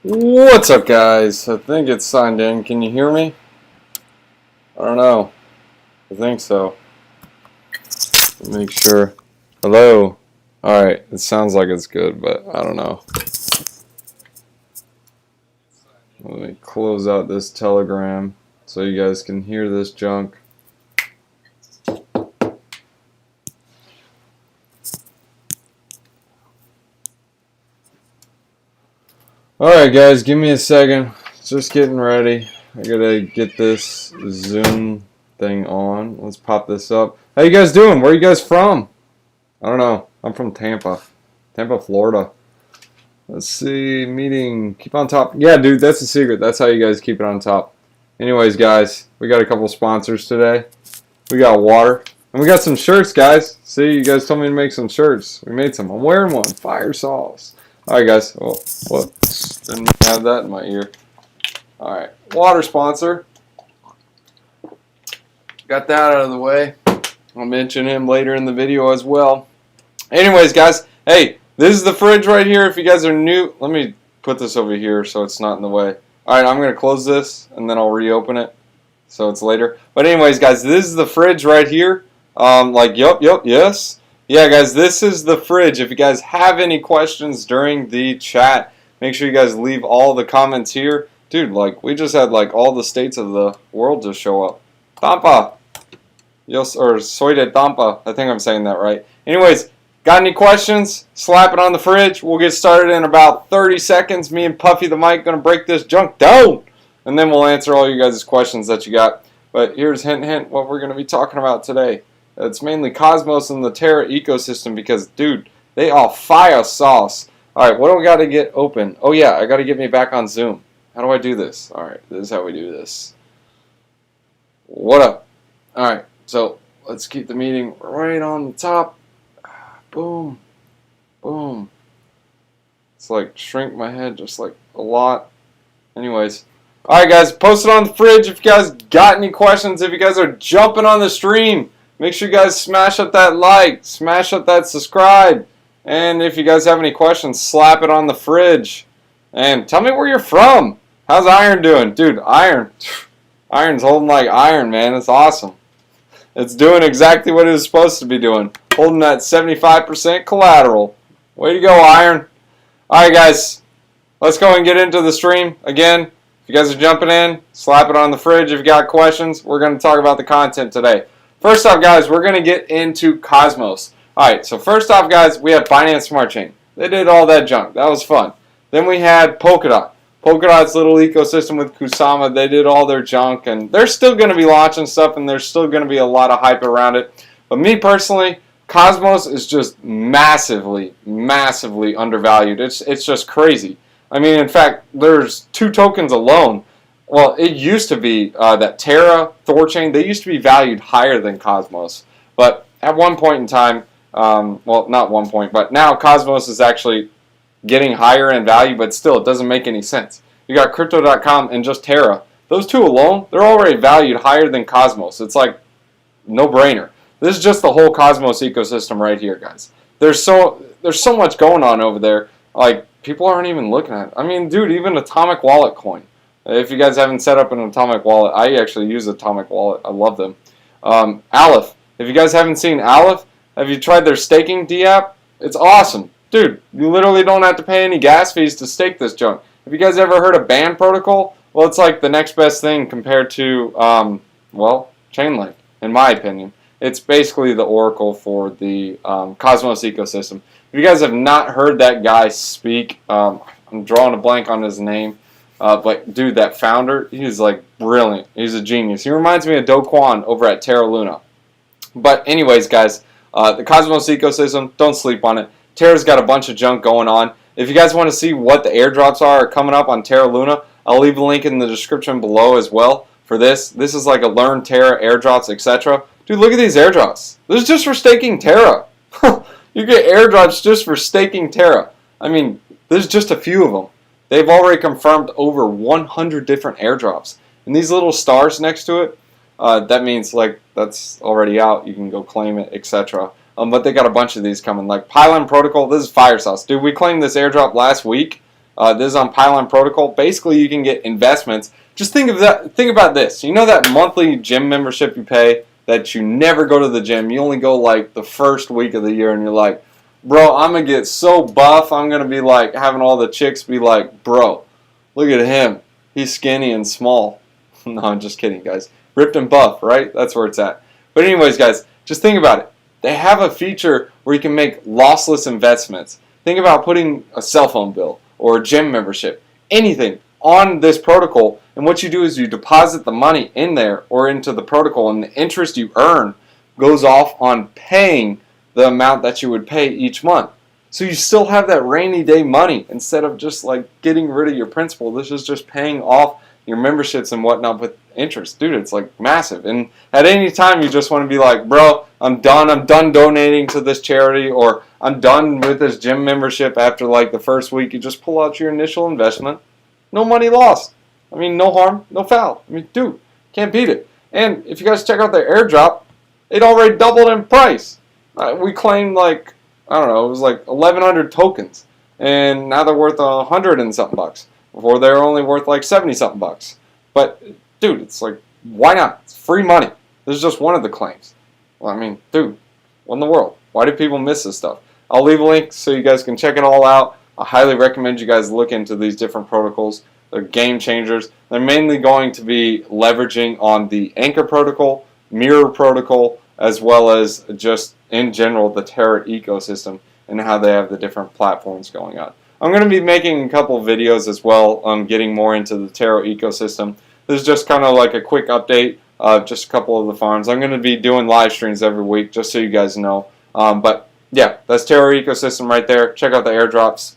What's up, guys? I think it's signed in. Can you hear me? I don't know. I think so. Make sure. Hello. Alright, it sounds like it's good, but I don't know. Let me close out this Telegram so you guys can hear this junk. Alright, guys, give me a second. Just getting ready. I gotta get this Zoom thing on. Let's pop this up. How you guys doing? Where are you guys from? I don't know. I'm from Tampa, Florida. Let's see. Meeting. Keep on top. Yeah, dude, that's the secret. That's how you guys keep it on top. Anyways, guys, we got a couple sponsors today. We got water. And we got some shirts, guys. See, you guys told me to make some shirts. We made some. I'm wearing one. Fire sauce. Alright, guys. Well, whoops. Didn't have that in my ear. Alright. Water sponsor. Got that out of the way. I'll mention him later in the video as well. Anyways, guys. Hey, this is the fridge right here. If you guys are new, let me put this over here so it's not in the way. Alright, I'm going to close this and then I'll reopen it so it's later. But anyways, guys, this is the fridge right here. Yes. Yeah, guys, this is the fridge. If you guys have any questions during the chat, make sure you guys leave all the comments here. Dude, like, we just had, like, all the states of the world just show up. Tampa. Yes, or soy de Tampa. I think I'm saying that right. Anyways, got any questions? Slap it on the fridge. We'll get started in about 30 seconds. Me and Puffy the Mic going to break this junk down. And then we'll answer all you guys' questions that you got. But here's hint, what we're going to be talking about today. It's mainly Cosmos and the Terra ecosystem because, dude, they all fire sauce. Alright, what do we got to get open? Oh, yeah, I got to get me back on Zoom. How do I do this? Alright, this is how we do this. What up? Alright, so let's keep the meeting right on the top. Boom. Boom. It's like shrink my head just like a lot. Anyways. Alright, guys, post it on the fridge if you guys got any questions. If you guys are jumping on the stream, make sure you guys smash up that like, smash up that subscribe, and if you guys have any questions, slap it on the fridge. And tell me where you're from. How's Iron doing? Dude, Iron's holding like iron, man. It's awesome. It's doing exactly what it was supposed to be doing. Holding that 75% collateral. Way to go, Iron. Alright, guys. Let's go and get into the stream. Again, if you guys are jumping in, slap it on the fridge if you got questions. We're going to talk about the content today. First off, guys, we're going to get into Cosmos. Alright, so first off, guys, we have Binance Smart Chain. They did all that junk. That was fun. Then we had Polkadot. Polkadot's little ecosystem with Kusama. They did all their junk, and they're still going to be launching stuff, and there's still going to be a lot of hype around it. But me personally, Cosmos is just massively, massively undervalued. It's just crazy. I mean, in fact, there's 2 tokens alone. Well, it used to be that Terra, Thorchain, they used to be valued higher than Cosmos. But at one point in time, well, not one point, but now Cosmos is actually getting higher in value, but still, it doesn't make any sense. You got Crypto.com and just Terra. Those 2 alone, they're already valued higher than Cosmos. It's like no-brainer. This is just the whole Cosmos ecosystem right here, guys. There's so much going on over there. Like, people aren't even looking at it. I mean, dude, even Atomic Wallet coin. If you guys haven't set up an Atomic Wallet, I actually use Atomic Wallet. I love them. Aleph. If you guys haven't seen Aleph, have you tried their staking D-app? It's awesome. Dude, you literally don't have to pay any gas fees to stake this junk. Have you guys ever heard of Band Protocol? Well, it's like the next best thing compared to, well, Chainlink, in my opinion. It's basically the oracle for the Cosmos ecosystem. If you guys have not heard that guy speak, I'm drawing a blank on his name. But dude, that founder, he's like brilliant. He's a genius. He reminds me of Do Kwon over at Terra Luna. But anyways, guys, the Cosmos ecosystem, don't sleep on it. Terra's got a bunch of junk going on. If you guys want to see what the airdrops are coming up on Terra Luna, I'll leave a link in the description below as well for this. This is like a Learn Terra airdrops, etc. Dude, look at these airdrops. This is just for staking Terra. You get airdrops just for staking Terra. I mean, there's just a few of them. They've already confirmed over 100 different airdrops. And these little stars next to it, that means like that's already out. You can go claim it, etc. But they got a bunch of these coming. Like Pylon Protocol, this is fire sauce. Dude, we claimed this airdrop last week. This is on Pylon Protocol. Basically, you can get investments. Just think of that. Think about this. You know that monthly gym membership you pay that you never go to the gym. You only go like the first week of the year, and you're like, bro, I'm gonna get so buff. I'm gonna be like having all the chicks be like, bro, look at him. He's skinny and small. No, I'm just kidding, guys. Ripped and buff, right? That's where it's at. But anyways, guys, just think about it. They have a feature where you can make lossless investments. Think about putting a cell phone bill or a gym membership, anything on this protocol, and what you do is you deposit the money in there or into the protocol, and the interest you earn goes off on paying the amount that you would pay each month. So you still have that rainy day money instead of just like getting rid of your principal. This is just paying off your memberships and whatnot with interest. Dude, it's like massive. And at any time you just want to be like, bro, I'm done donating to this charity, or I'm done with this gym membership after like the first week. You just pull out your initial investment. No money lost. I mean, no harm, no foul. I mean, dude, can't beat it. And if you guys check out the airdrop, it already doubled in price. We claimed like, I don't know, it was like 1,100 tokens, and now they're worth 100 and something bucks. Before they were only worth like 70 something bucks. But dude, it's like, why not? It's free money. This is just one of the claims. Well, I mean, dude, what in the world? Why do people miss this stuff? I'll leave a link so you guys can check it all out. I highly recommend you guys look into these different protocols. They're game changers. They're mainly going to be leveraging on the Anchor protocol, Mirror protocol, as well as just in general the Terra ecosystem and how they have the different platforms going on. I'm going to be making a couple of videos as well on getting more into the Terra ecosystem. This is just kind of like a quick update of just a couple of the farms. I'm going to be doing live streams every week just so you guys know. But yeah, that's Terra ecosystem right there. Check out the airdrops.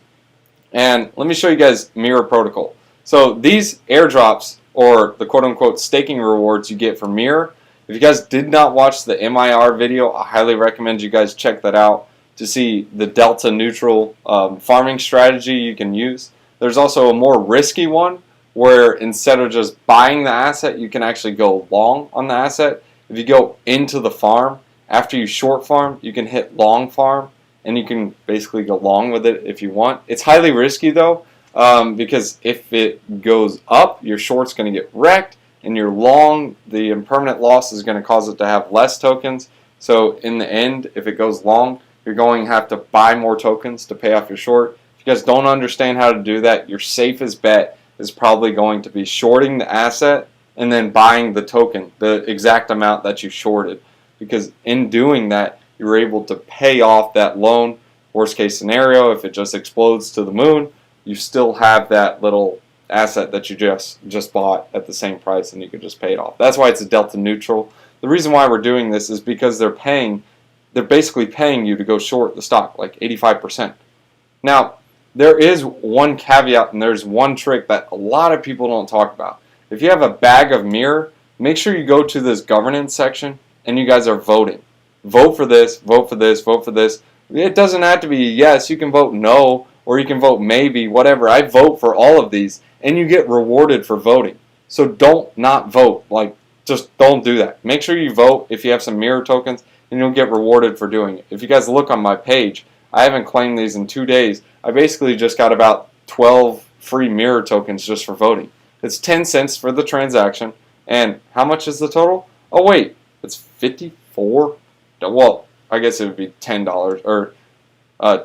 And let me show you guys Mirror protocol. So these airdrops, or the quote-unquote staking rewards you get for Mirror, if you guys did not watch the MIR video, I highly recommend you guys check that out to see the delta neutral farming strategy you can use. There's also a more risky one where instead of just buying the asset, you can actually go long on the asset. If you go into the farm, after you short farm, you can hit long farm, and you can basically go long with it if you want. It's highly risky though, because if it goes up, your short's going to get wrecked, and your long, the impermanent loss is going to cause it to have less tokens. So in the end, if it goes long, you're going to have to buy more tokens to pay off your short. If you guys don't understand how to do that, your safest bet is probably going to be shorting the asset and then buying the token, the exact amount that you shorted. Because in doing that, you're able to pay off that loan. Worst case scenario, if it just explodes to the moon, you still have that little asset that you just bought at the same price, and you could just pay it off. That's why it's a delta neutral. The reason why we're doing this is because they're basically paying you to go short the stock, like 85%. Now, there is one caveat, and there's one trick that a lot of people don't talk about. If you have a bag of Mirror, make sure you go to this governance section and you guys are voting. Vote for this, vote for this, vote for this. It doesn't have to be yes. You can vote no, or you can vote maybe, whatever. I vote for all of these, and you get rewarded for voting. So don't not vote. Like, just don't do that. Make sure you vote if you have some Mirror tokens, and you'll get rewarded for doing it. If you guys look on my page, I haven't claimed these in 2 days. I basically just got about 12 free Mirror tokens just for voting. It's 10 cents for the transaction, and how much is the total? Oh wait, it's 54. Well, I guess it would be $10, or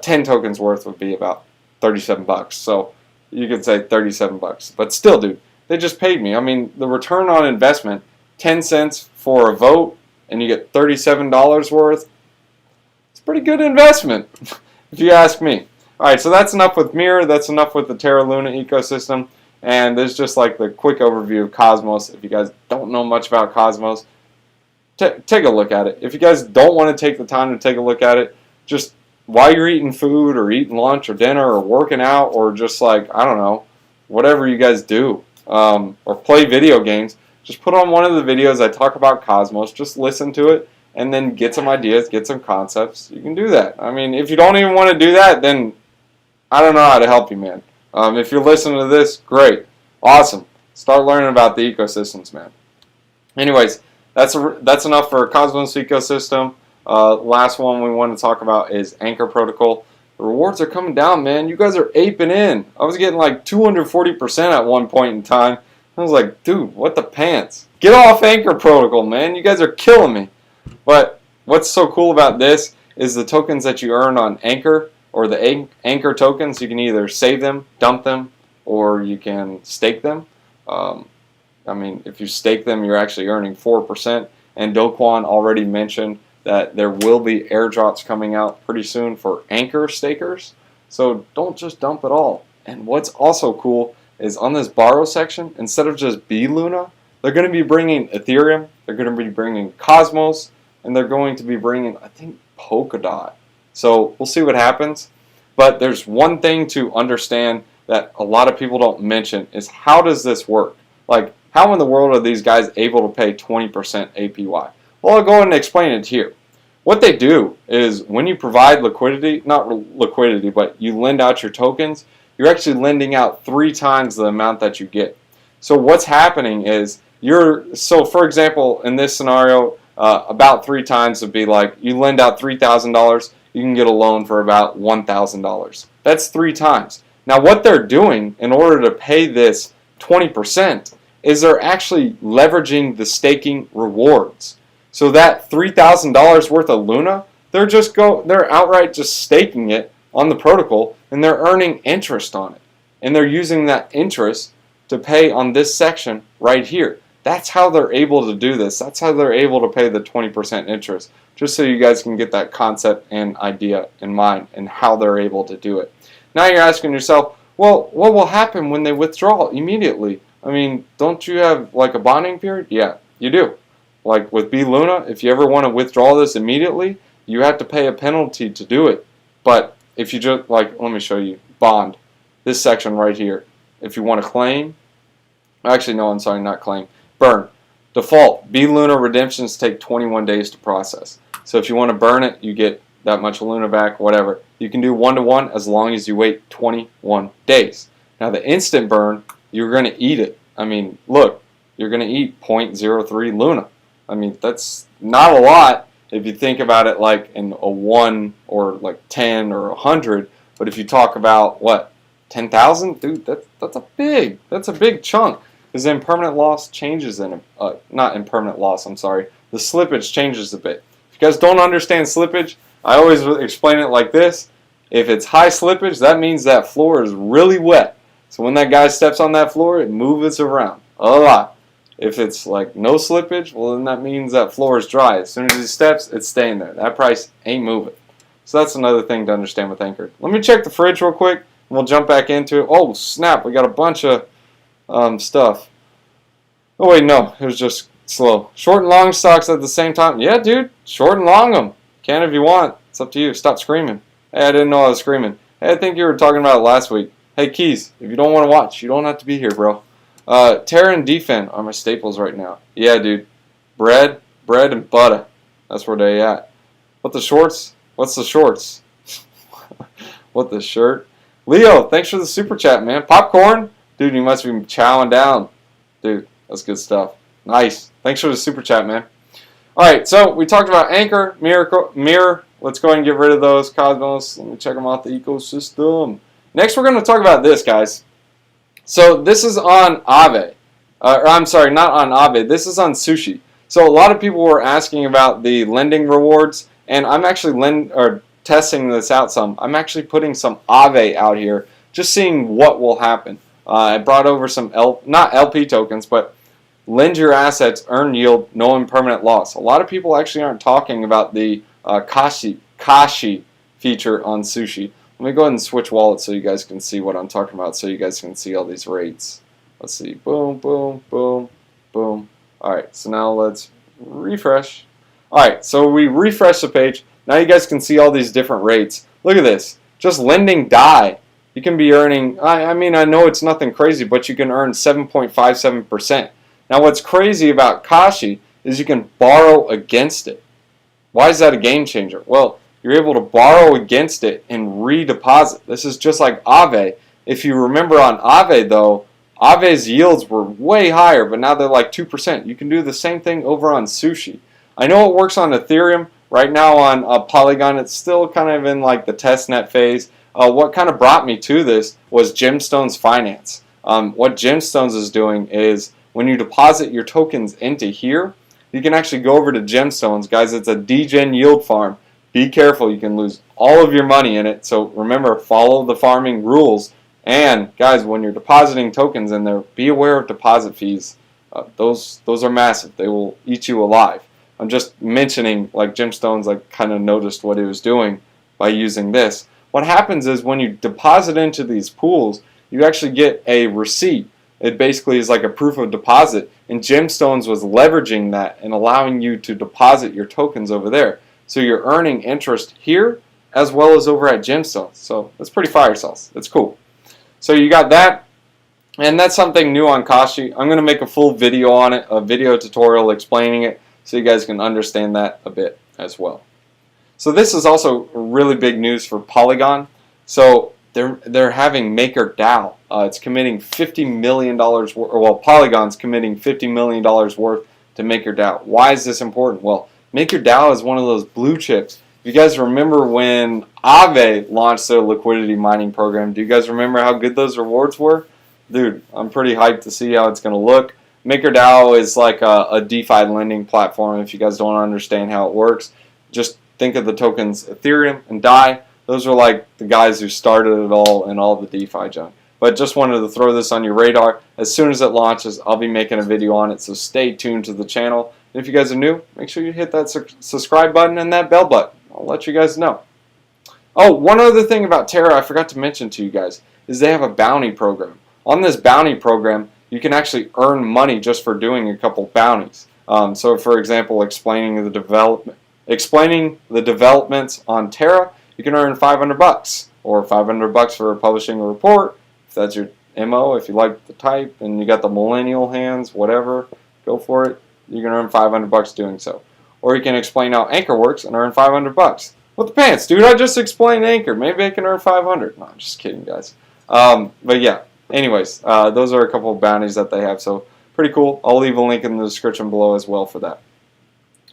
10 tokens worth would be about 37 bucks. So you could say 37 bucks. But still, dude, they just paid me. I mean, the return on investment, 10 cents for a vote, and you get $37 worth. It's a pretty good investment, if you ask me. All right, so that's enough with Mirror. That's enough with the Terra Luna ecosystem. And there's just like the quick overview of Cosmos. If you guys don't know much about Cosmos, take a look at it. If you guys don't want to take the time to take a look at it, just while you're eating food or eating lunch or dinner or working out or just like, I don't know, whatever you guys do, or play video games, just put on one of the videos I talk about Cosmos, just listen to it, and then get some ideas, get some concepts. You can do that. I mean, if you don't even want to do that, then I don't know how to help you, man. If you're listening to this, great. Awesome. Start learning about the ecosystems, man. Anyways, that's enough for Cosmos ecosystem. Last one we want to talk about is Anchor protocol. The rewards are coming down, man. You guys are aping in. I was getting like 240% at one point in time. I was like, dude, what the pants? Get off Anchor Protocol, man. You guys are killing me. But what's so cool about this is the tokens that you earn on Anchor, or the Anchor tokens. You can either save them, dump them, or you can stake them. I mean, if you stake them, you're actually earning 4%. And Doquan already mentioned that there will be airdrops coming out pretty soon for Anchor stakers. So don't just dump it all. And what's also cool is on this borrow section, instead of just Luna, they're going to be bringing Ethereum, they're going to be bringing Cosmos, and they're going to be bringing, I think, Polkadot. So we'll see what happens. But there's one thing to understand that a lot of people don't mention is, how does this work? Like, how in the world are these guys able to pay 20% APY? Well, I'll go ahead and explain it here. What they do is, when you provide liquidity, not liquidity, but you lend out your tokens, you're actually lending out 3 times the amount that you get. So what's happening is, so for example, in this scenario, about 3 times would be like, you lend out $3,000, you can get a loan for about $1,000. That's 3 times. Now what they're doing in order to pay this 20% is they're actually leveraging the staking rewards. So that $3,000 worth of Luna, they're outright just staking it on the protocol, and they're earning interest on it. And they're using that interest to pay on this section right here. That's how they're able to do this. That's how they're able to pay the 20% interest. Just so you guys can get that concept and idea in mind and how they're able to do it. Now you're asking yourself, well, what will happen when they withdraw immediately? I mean, don't you have like a bonding period? Yeah, you do. Like with Luna, if you ever want to withdraw this immediately, you have to pay a penalty to do it. But if you just, like, let me show you, bond, this section right here. If you want to claim, actually no, I'm sorry, not claim, burn. Default, Luna redemptions take 21 days to process. So if you want to burn it, you get that much Luna back, whatever. You can do 1-to-1 as long as you wait 21 days. Now the instant burn, you're going to eat it. I mean, look, you're going to eat 0.03 Luna. I mean, that's not a lot if you think about it like in a 1 or like 10 or 100. But if you talk about, what, 10,000? Dude, that's a big chunk. Because the impermanent loss changes not impermanent loss, I'm sorry. The slippage changes a bit. If you guys don't understand slippage, I always explain it like this. If it's high slippage, that means that floor is really wet. So when that guy steps on that floor, it moves around a lot. If it's like no slippage, well then that means that floor is dry. As soon as he steps, it's staying there. That price ain't moving. So that's another thing to understand with Anchor. Let me check the fridge real quick, and we'll jump back into it. Oh snap, we got a bunch of stuff. Oh wait, no, it was just slow. Short and long stocks at the same time. Yeah, dude, short and long them. Can if you want. It's up to you. Stop screaming. Hey, I didn't know I was screaming. Hey, I think you were talking about it last week. Hey, Keys, if you don't want to watch, you don't have to be here, bro. Terra and Defend are my staples right now. Yeah, dude. Bread and butter. That's where they at. What the shorts? What's the shorts? What the shirt? Leo, thanks for the super chat, man. Popcorn? Dude, you must be chowing down. Dude, that's good stuff. Nice. Thanks for the super chat, man. Alright, so we talked about Anchor, Mirror. Let's go ahead and get rid of those. Cosmos. Let me check them out, the ecosystem. Next, we're going to talk about this, guys. So this is on Aave. I'm sorry, not on Aave. This is on Sushi. So a lot of people were asking about the lending rewards, and I'm actually testing this out some. I'm actually putting some Aave out here, just seeing what will happen. I brought over some, not LP tokens, but lend your assets, earn yield, no impermanent loss. A lot of people actually aren't talking about the Kashi feature on Sushi. Let me go ahead and switch wallets so you guys can see what I'm talking about, so you guys can see all these rates. Let's see. Boom, boom, boom, boom. Alright, so now let's refresh. Alright, so we refresh the page. Now you guys can see all these different rates. Look at this. Just lending DAI. You can be earning, I mean, I know it's nothing crazy, but you can earn 7.57%. Now what's crazy about Kashi is you can borrow against it. Why is that a game changer? Well, you're able to borrow against it and redeposit. This is just like Aave. If you remember on Aave though, Aave's yields were way higher, but now they're like 2%. You can do the same thing over on Sushi. I know it works on Ethereum. right now on Polygon, it's still kind of in like the testnet phase. What kind of brought me to this was Gemstones Finance. What Gemstones is doing is when you deposit your tokens into here, you can actually go over to Gemstones. Guys, it's a degen yield farm. Be careful, you can lose all of your money in it. So remember, follow the farming rules. And guys, when you're depositing tokens in there, be aware of deposit fees. Those are massive. They will eat you alive. I'm just mentioning, like, Gemstones, like, kind of noticed what it was doing by using this. What happens is when you deposit into these pools, you actually get a receipt. It basically is like a proof of deposit, and Gemstones was leveraging that and allowing you to deposit your tokens over there. So you're earning interest here as well as over at Gemstones. So that's pretty fire sauce. That's cool. So you got that, and that's something new on Kashi. I'm going to make a full video on it, a video tutorial explaining it, so you guys can understand that a bit as well. So this is also really big news for Polygon. So they're having MakerDAO. It's committing $50 million, well, Polygon's committing $50 million worth to MakerDAO. Why is this important? Well, MakerDAO is one of those blue chips. If you guys remember when Aave launched their liquidity mining program, do you guys remember how good those rewards were? Dude, I'm pretty hyped to see how it's going to look. MakerDAO is like a DeFi lending platform. If you guys don't understand how it works, just think of the tokens Ethereum and DAI. Those are like the guys who started it all and all the DeFi junk. But just wanted to throw this on your radar. As soon as it launches, I'll be making a video on it, so stay tuned to the channel. And if you guys are new, make sure you hit that subscribe button and that bell button. I'll let you guys know. Oh, one other thing about Terra I forgot to mention to you guys is they have a bounty program. On this bounty program, you can actually earn money just for doing a couple bounties. So, for example, explaining the developments on Terra, you can earn $500 or $500 for publishing a report. If that's your MO, if you like the type and you got the millennial hands, whatever, go for it. You can earn $500 doing so. Or you can explain how Anchor works and earn $500. What the pants, dude? I just explained Anchor. Maybe I can earn $500. No, I'm just kidding, guys. But yeah, anyways, those are a couple of bounties that they have. So pretty cool. I'll leave a link in the description below as well for that.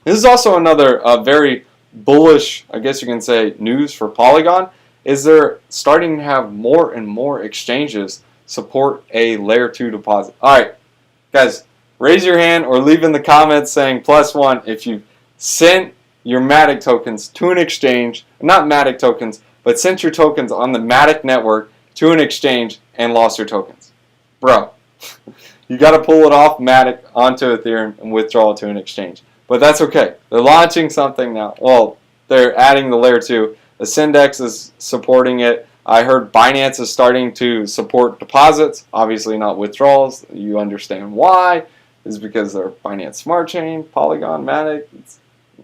This is also another very bullish, I guess you can say, news for Polygon, is they're starting to have more and more exchanges support a layer 2 deposit. Alright, guys, raise your hand or leave in the comments saying +1 if you've sent your Matic tokens to an exchange, not Matic tokens, but sent your tokens on the Matic network to an exchange and lost your tokens. Bro, you got to pull it off Matic onto Ethereum and withdraw to an exchange. But that's okay. They're launching something now. Well, they're adding the layer 2. The Syndex is supporting it. I heard Binance is starting to support deposits. Obviously not withdrawals. You understand why. It's because they're Binance Smart Chain, Polygon, Matic.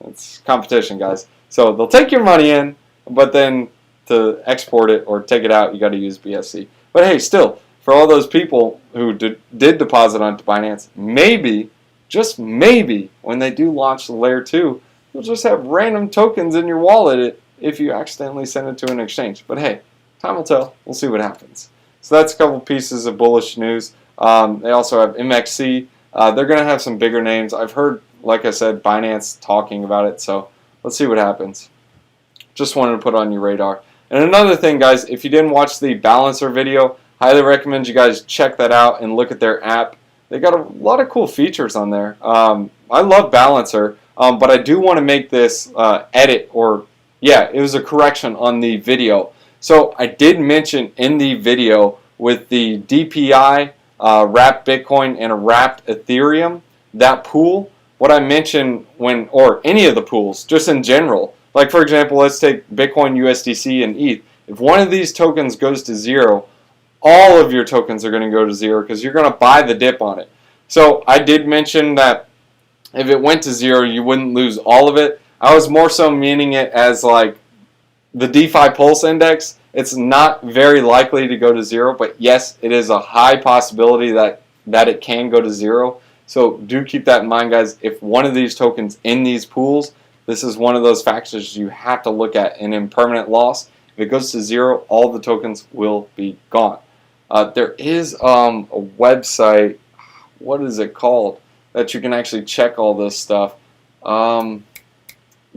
It's competition, guys. So they'll take your money in, but then to export it or take it out, you got to use BSC. But hey, still, for all those people who did deposit onto Binance, maybe, just maybe, when they do launch the layer 2, you'll just have random tokens in your wallet if you accidentally send it to an exchange. But hey, time will tell. We'll see what happens. So that's a couple pieces of bullish news. They also have MXC. They're going to have some bigger names. I've heard, like I said, Binance talking about it. So let's see what happens. Just wanted to put on your radar. And another thing, guys, if you didn't watch the Balancer video, highly recommend you guys check that out and look at their app. They got a lot of cool features on there. I love Balancer, but I do want to make this edit, or yeah, it was a correction on the video. So I did mention in the video with the DPI, wrapped Bitcoin, and a wrapped Ethereum, that pool, what I mentioned when, or any of the pools, just in general, like for example, let's take Bitcoin, USDC, and ETH. If one of these tokens goes to 0, all of your tokens are going to go to 0 because you're going to buy the dip on it. So I did mention that if it went to 0, you wouldn't lose all of it. I was more so meaning it as like the DeFi Pulse Index. It's not very likely to go to 0, but yes, it is a high possibility that it can go to 0. So do keep that in mind, guys. If one of these tokens in these pools, this is one of those factors you have to look at in impermanent loss. If it goes to 0, all the tokens will be gone. There is a website, what is it called, that you can actually check all this stuff.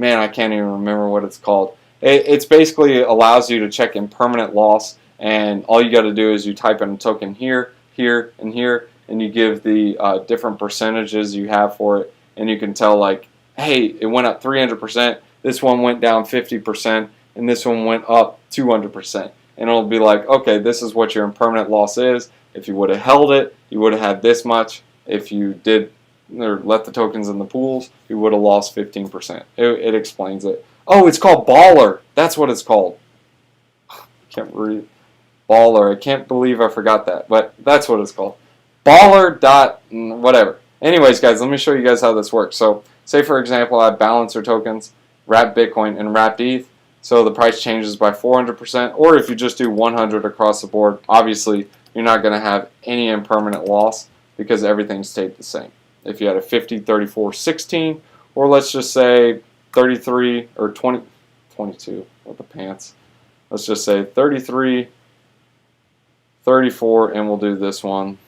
man, I can't even remember what it's called. It's basically allows you to check impermanent loss, and all you got to do is you type in a token here, here, and here, and you give the different percentages you have for it, and you can tell like, hey, it went up 300%, this one went down 50%, and this one went up 200%. And it'll be like, okay, this is what your impermanent loss is. If you would have held it, you would have had this much. If you did or let the tokens in the pools, you would have lost 15%. It explains it. Oh, it's called Baller. That's what it's called. Can't read Baller. I can't believe I forgot that, but that's what it's called. Baller dot whatever. Anyways, guys, let me show you guys how this works. So, say for example, I have balancer tokens, wrapped Bitcoin, and wrapped ETH. So the price changes by 400%, or if you just do 100 across the board, obviously you're not going to have any impermanent loss because everything stayed the same. If you had a 50, 34, 16, or let's just say 33 or 20, 22, what the pants. Let's just say 33, 34, and we'll do this one,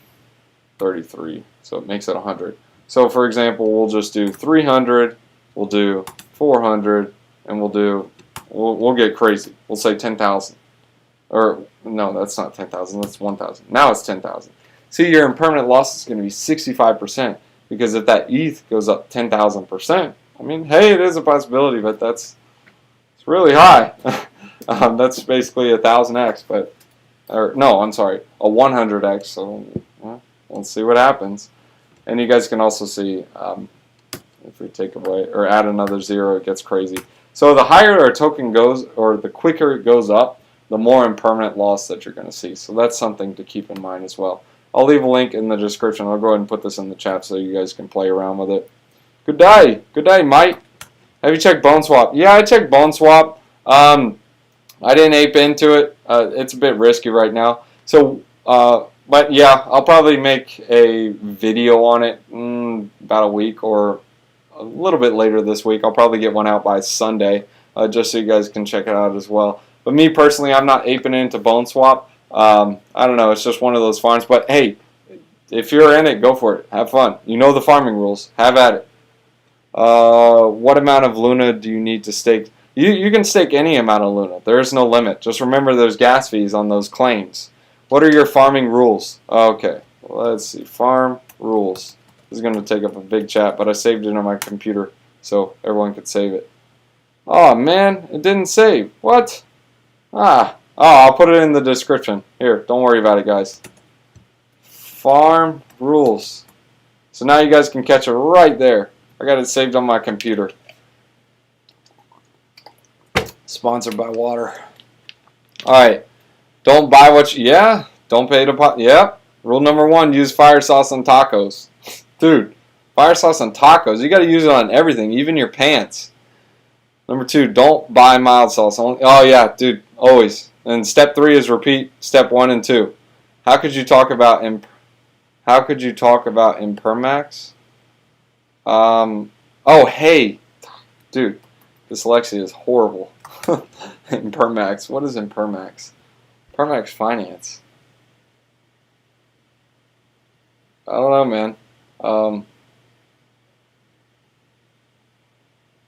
33. So it makes it 100. So for example, we'll just do 300, we'll do 400, and we'll get crazy. We'll say 10,000. Or, no, that's not 10,000. That's 1,000. Now it's 10,000. See, your impermanent loss is going to be 65%. Because if that ETH goes up 10,000%, I mean, hey, it is a possibility, but it's really high. That's basically 1,000x. But, or no, I'm sorry, a 100x. So, well, let's see what happens. And you guys can also see, if we take away, or add another 0, it gets crazy. So the higher our token goes, or the quicker it goes up, the more impermanent loss that you're going to see. So that's something to keep in mind as well. I'll leave a link in the description. I'll go ahead and put this in the chat so you guys can play around with it. Good day. Good day, Mike. Have you checked BoneSwap? Yeah, I checked BoneSwap. I didn't ape into it. It's a bit risky right now. So, but yeah, I'll probably make a video on it about a week or a little bit later this week. I'll probably get one out by Sunday, just so you guys can check it out as well. But me personally, I'm not aping into BoneSwap. I don't know. It's just one of those farms. But hey, if you're in it, go for it. Have fun. You know the farming rules. Have at it. What amount of Luna do you need to stake? You can stake any amount of Luna. There is no limit. Just remember there's gas fees on those claims. What are your farming rules? Okay. Let's see. Farm rules. This is going to take up a big chat, but I saved it on my computer so everyone could save it. Oh, man. It didn't save. What? Oh, I'll put it in the description. Here, don't worry about it, guys. Farm rules. So now you guys can catch it right there. I got it saved on my computer. Sponsored by water. Alright. Don't buy what you... Yeah. Don't pay to... Yep. Rule number 1, use fire sauce on tacos. Dude, fire sauce on tacos. You got to use it on everything, even your pants. Number 2, don't buy mild sauce. Oh, yeah, dude. Always. And step 3 is repeat step 1 and 2. How could you talk about Impermax? Oh, hey. Dude, dyslexia is horrible. Impermax. What is Impermax? Impermax Finance. I don't know, man.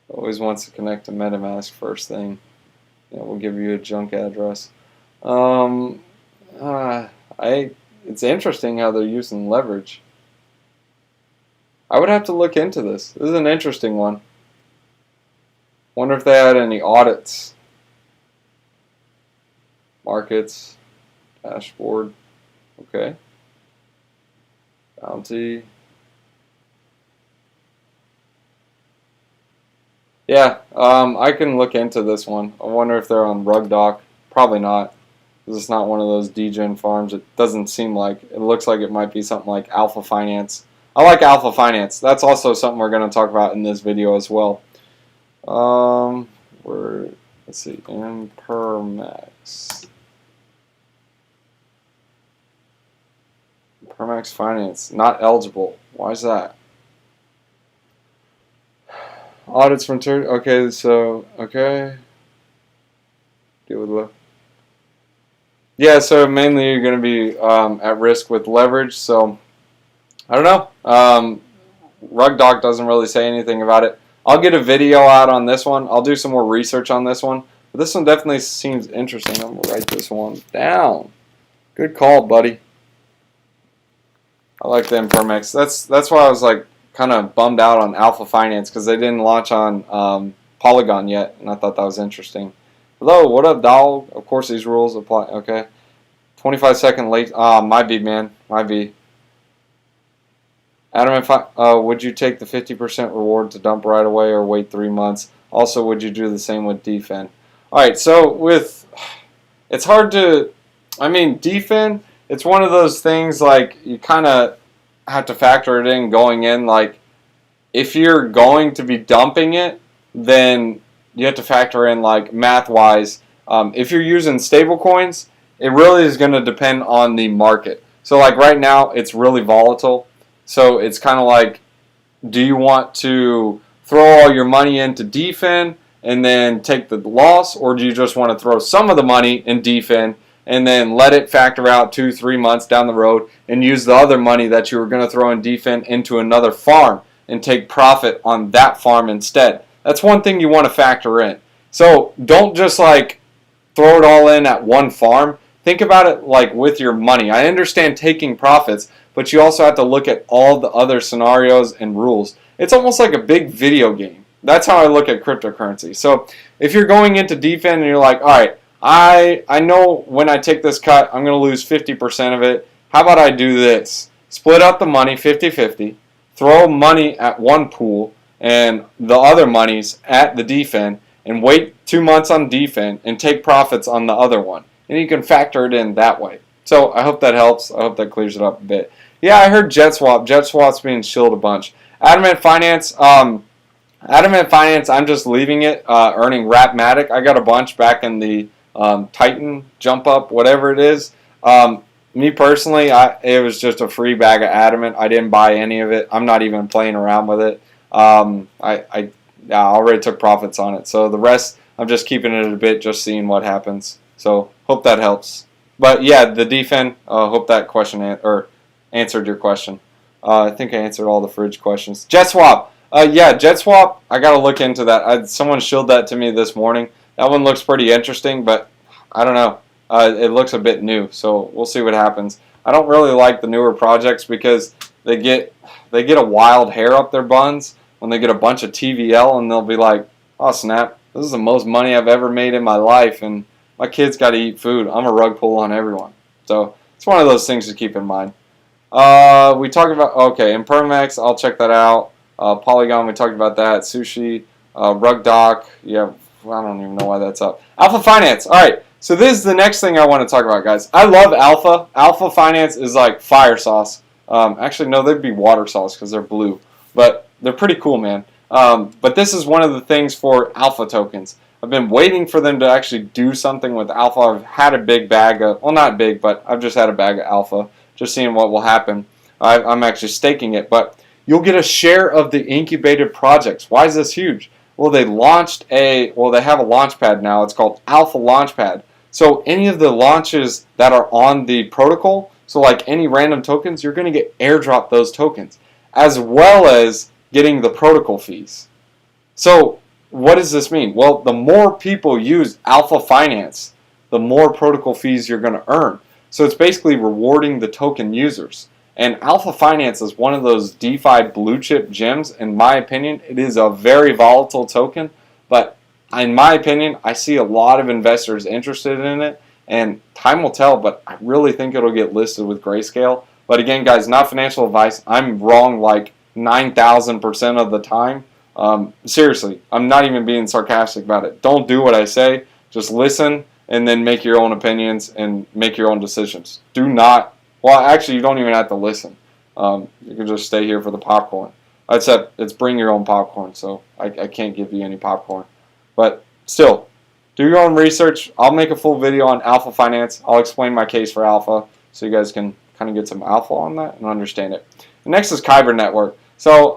Always wants to connect to MetaMask first thing. Yeah, we'll give you a junk address. It's interesting how they're using leverage. I would have to look into this. This is an interesting one. Wonder if they had any audits. Markets. Dashboard. Okay. Bounty. Yeah, I can look into this one. I wonder if they're on RugDoc. Probably not. Because it's not one of those degen farms. It doesn't seem like. It looks like it might be something like Alpha Finance. I like Alpha Finance. That's also something we're going to talk about in this video as well. Let's see. Impermax. Impermax Finance. Not eligible. Why is that? Audits from Turkey. Okay, so okay. Deal with low. Yeah, so mainly you're going to be at risk with leverage. So I don't know. RugDoc doesn't really say anything about it. I'll get a video out on this one. I'll do some more research on this one. But this one definitely seems interesting. I'm going to write this one down. Good call, buddy. I like the Impermanent. That's why I was like kind of bummed out on Alpha Finance, because they didn't launch on Polygon yet, and I thought that was interesting. Hello, what up, dog? Of course these rules apply. Okay. 25-second late. Might be, man. Might be. Adam, would you take the 50% reward to dump right away or wait 3 months? Also, would you do the same with DFIN? Alright, so it's hard to, I mean, DFIN, it's one of those things like you kind of have to factor it in going in. Like, if you're going to be dumping it, then you have to factor in, like, math-wise. If you're using stable coins, it really is going to depend on the market. So, like, right now, it's really volatile. So it's kind of like, do you want to throw all your money into DFIN and then take the loss, or do you just want to throw some of the money in DFIN and then let it factor out 2-3 months down the road and use the other money that you were going to throw in DFIN into another farm and take profit on that farm instead? That's one thing you want to factor in. So don't just like throw it all in at one farm. Think about it like with your money. I understand taking profits, but you also have to look at all the other scenarios and rules. It's almost like a big video game. That's how I look at cryptocurrency. So if you're going into DFIN and you're like, all right, I know when I take this cut, I'm going to lose 50% of it. How about I do this? Split up the money 50-50, throw money at one pool and the other money's at the DFIN, and wait 2 months on DFIN and take profits on the other one. And you can factor it in that way. So I hope that helps. I hope that clears it up a bit. Yeah, I heard JetSwap. JetSwap's being shilled a bunch. Adamant Finance, I'm just leaving it, earning Rapmatic. I got a bunch back in the Titan, Jump Up, whatever it is. Me personally, it was just a free bag of Adamant. I didn't buy any of it. I'm not even playing around with it. I already took profits on it. So the rest, I'm just keeping it a bit, just seeing what happens. So hope that helps. But yeah, the DFIN, hope that question answered your question. I think I answered all the fridge questions. JetSwap. Yeah, JetSwap, I got to look into that. Someone showed that to me this morning. That one looks pretty interesting, but I don't know. It looks a bit new, so we'll see what happens. I don't really like the newer projects because they get a wild hair up their buns when they get a bunch of TVL, and they'll be like, oh snap, this is the most money I've ever made in my life, and my kids got to eat food. I'm a rug pull on everyone. So it's one of those things to keep in mind. We talked about, okay, Impermanent, I'll check that out. Polygon, we talked about that. Sushi, Rug Doc, yeah, I don't even know why that's up. Alpha Finance, all right. So this is the next thing I want to talk about, guys. I love Alpha. Alpha Finance is like fire sauce. Actually, no, they'd be water sauce because they're blue. But they're pretty cool, man. But this is one of the things for Alpha tokens. I've been waiting for them to actually do something with Alpha. I've had a big bag of, well, not big, but I've just had a bag of Alpha, just seeing what will happen. I'm actually staking it, but you'll get a share of the incubated projects. Why is this huge? Well, they have a launch pad now. It's called Alpha Launchpad. So any of the launches that are on the protocol, so like any random tokens, you're going to get airdrop those tokens, as well as getting the protocol fees. So what does this mean? Well, the more people use Alpha Finance, the more protocol fees you're going to earn. So it's basically rewarding the token users. And Alpha Finance is one of those DeFi blue chip gems. In my opinion, it is a very volatile token, but in my opinion, I see a lot of investors interested in it, and time will tell, but I really think it'll get listed with Grayscale. But again, guys, not financial advice. I'm wrong like 9,000% of the time. Seriously, I'm not even being sarcastic about it. Don't do what I say. Just listen and then make your own opinions and make your own decisions. Do not, well, actually, you don't even have to listen. You can just stay here for the popcorn. Except it's bring your own popcorn, so I can't give you any popcorn. But still, do your own research. I'll make a full video on Alpha Finance. I'll explain my case for Alpha so you guys can kind of get some alpha on that and understand it. The next is Kyber Network. So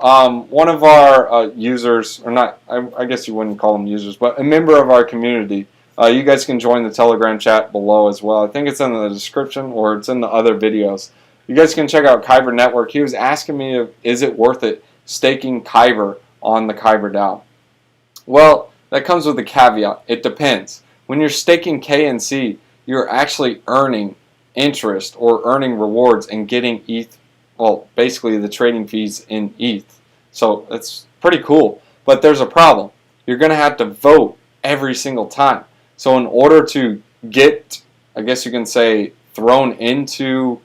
one of our users, or not, I guess you wouldn't call them users, but a member of our community, you guys can join the Telegram chat below as well. I think it's in the description or it's in the other videos. You guys can check out Kyber Network. He was asking me, is it worth it staking Kyber on the Kyber DAO? Well, that comes with a caveat. It depends. When you're staking KNC, you're actually earning interest or earning rewards and getting ETH, well, basically the trading fees in ETH. So that's pretty cool. But there's a problem. You're going to have to vote every single time. So in order to get, I guess you can say, thrown into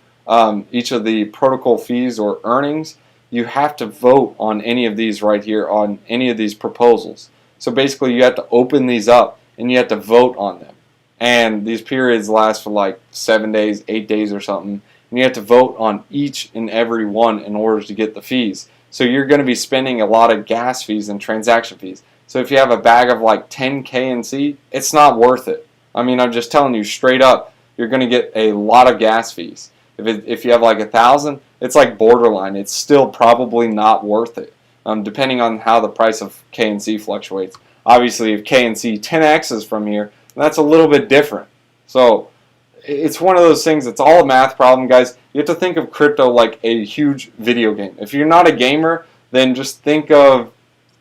each of the protocol fees or earnings, you have to vote on any of these right here, on any of these proposals. So basically you have to open these up and you have to vote on them. And these periods last for like 7 days, 8 days or something. And you have to vote on each and every one in order to get the fees. So you're going to be spending a lot of gas fees and transaction fees. So if you have a bag of like 10 KNC, it's not worth it. I mean, I'm just telling you straight up, you're going to get a lot of gas fees. If you have like 1,000, it's like borderline. It's still probably not worth it, depending on how the price of KNC fluctuates. Obviously, if KNC 10x's from here, that's a little bit different. So it's one of those things. It's all a math problem, guys. You have to think of crypto like a huge video game. If you're not a gamer, then just think of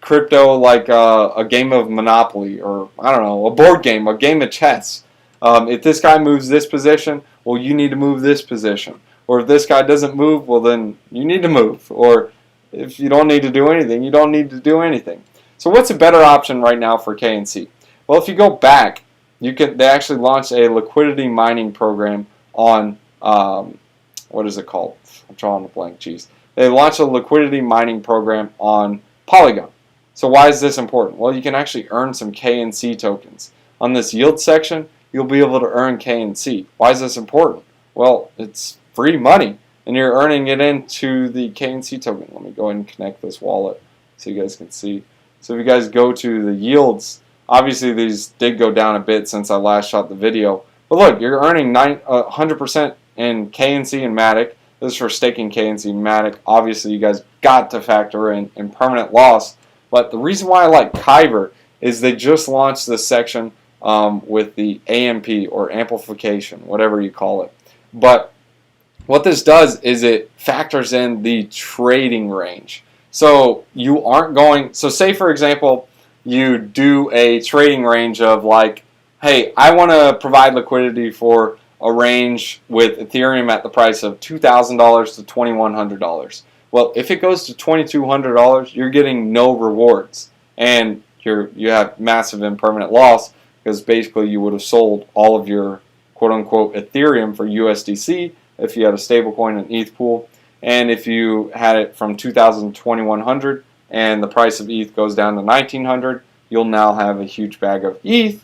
crypto like a game of Monopoly, or I don't know, a board game, a game of chess. If this guy moves this position, well, you need to move this position. Or if this guy doesn't move, well, then you need to move. Or if you don't need to do anything, you don't need to do anything. So what's a better option right now for KNC? Well, if you go back, they actually launched a liquidity mining program on, what is it called? I'm drawing a blank, geez. They launched a liquidity mining program on Polygon. So why is this important? Well, you can actually earn some KNC tokens. On this yield section, you'll be able to earn KNC. Why is this important? Well, it's free money, and you're earning it into the KNC token. Let me go ahead and connect this wallet so you guys can see. So if you guys go to the yields, obviously these did go down a bit since I last shot the video. But look, you're earning 100% in KNC and Matic. This is for staking KNC and Matic. Obviously, you guys got to factor in impermanent loss. But the reason why I like Kyber is they just launched this section with the AMP, or amplification, whatever you call it. But what this does is it factors in the trading range. So you aren't going, so say for example, you do a trading range of like, hey, I want to provide liquidity for a range with Ethereum at the price of $2,000 to $2,100. Well, if it goes to $2,200, you're getting no rewards, and you have massive impermanent loss, because basically you would have sold all of your quote-unquote Ethereum for USDC if you had a stablecoin and ETH pool. And if you had it from 2,000 to 2,100 and the price of ETH goes down to 1,900, you'll now have a huge bag of ETH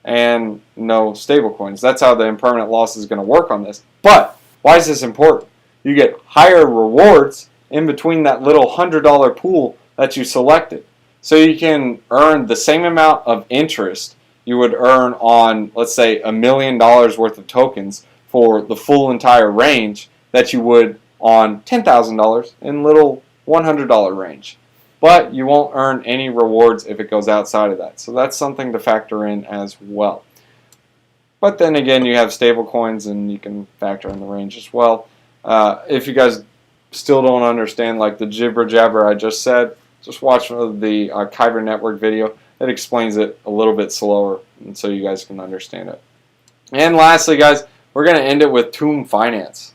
and no stablecoins. That's how the impermanent loss is going to work on this. But why is this important? You get higher rewards in between that little $100 pool that you selected. So you can earn the same amount of interest you would earn on, let's say, $1 million worth of tokens for the full entire range that you would on $10,000 in little $100 range. But you won't earn any rewards if it goes outside of that. So that's something to factor in as well. But then again, you have stable coins and you can factor in the range as well. If you guys still don't understand like the jibber jabber I just said, just watch the Kyber Network video. It explains it a little bit slower, and so you guys can understand it. And lastly, guys, we're going to end it with Tomb Finance.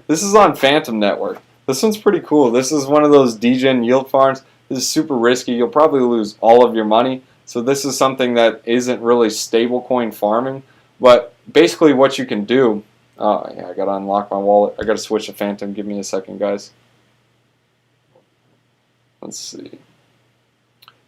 This is on Fantom Network. This one's pretty cool. This is one of those degen yield farms. This is super risky. You'll probably lose all of your money. So this is something that isn't really stablecoin farming. But basically what you can do, yeah, I got to unlock my wallet. I got to switch to Fantom. Give me a second, guys. Let's see.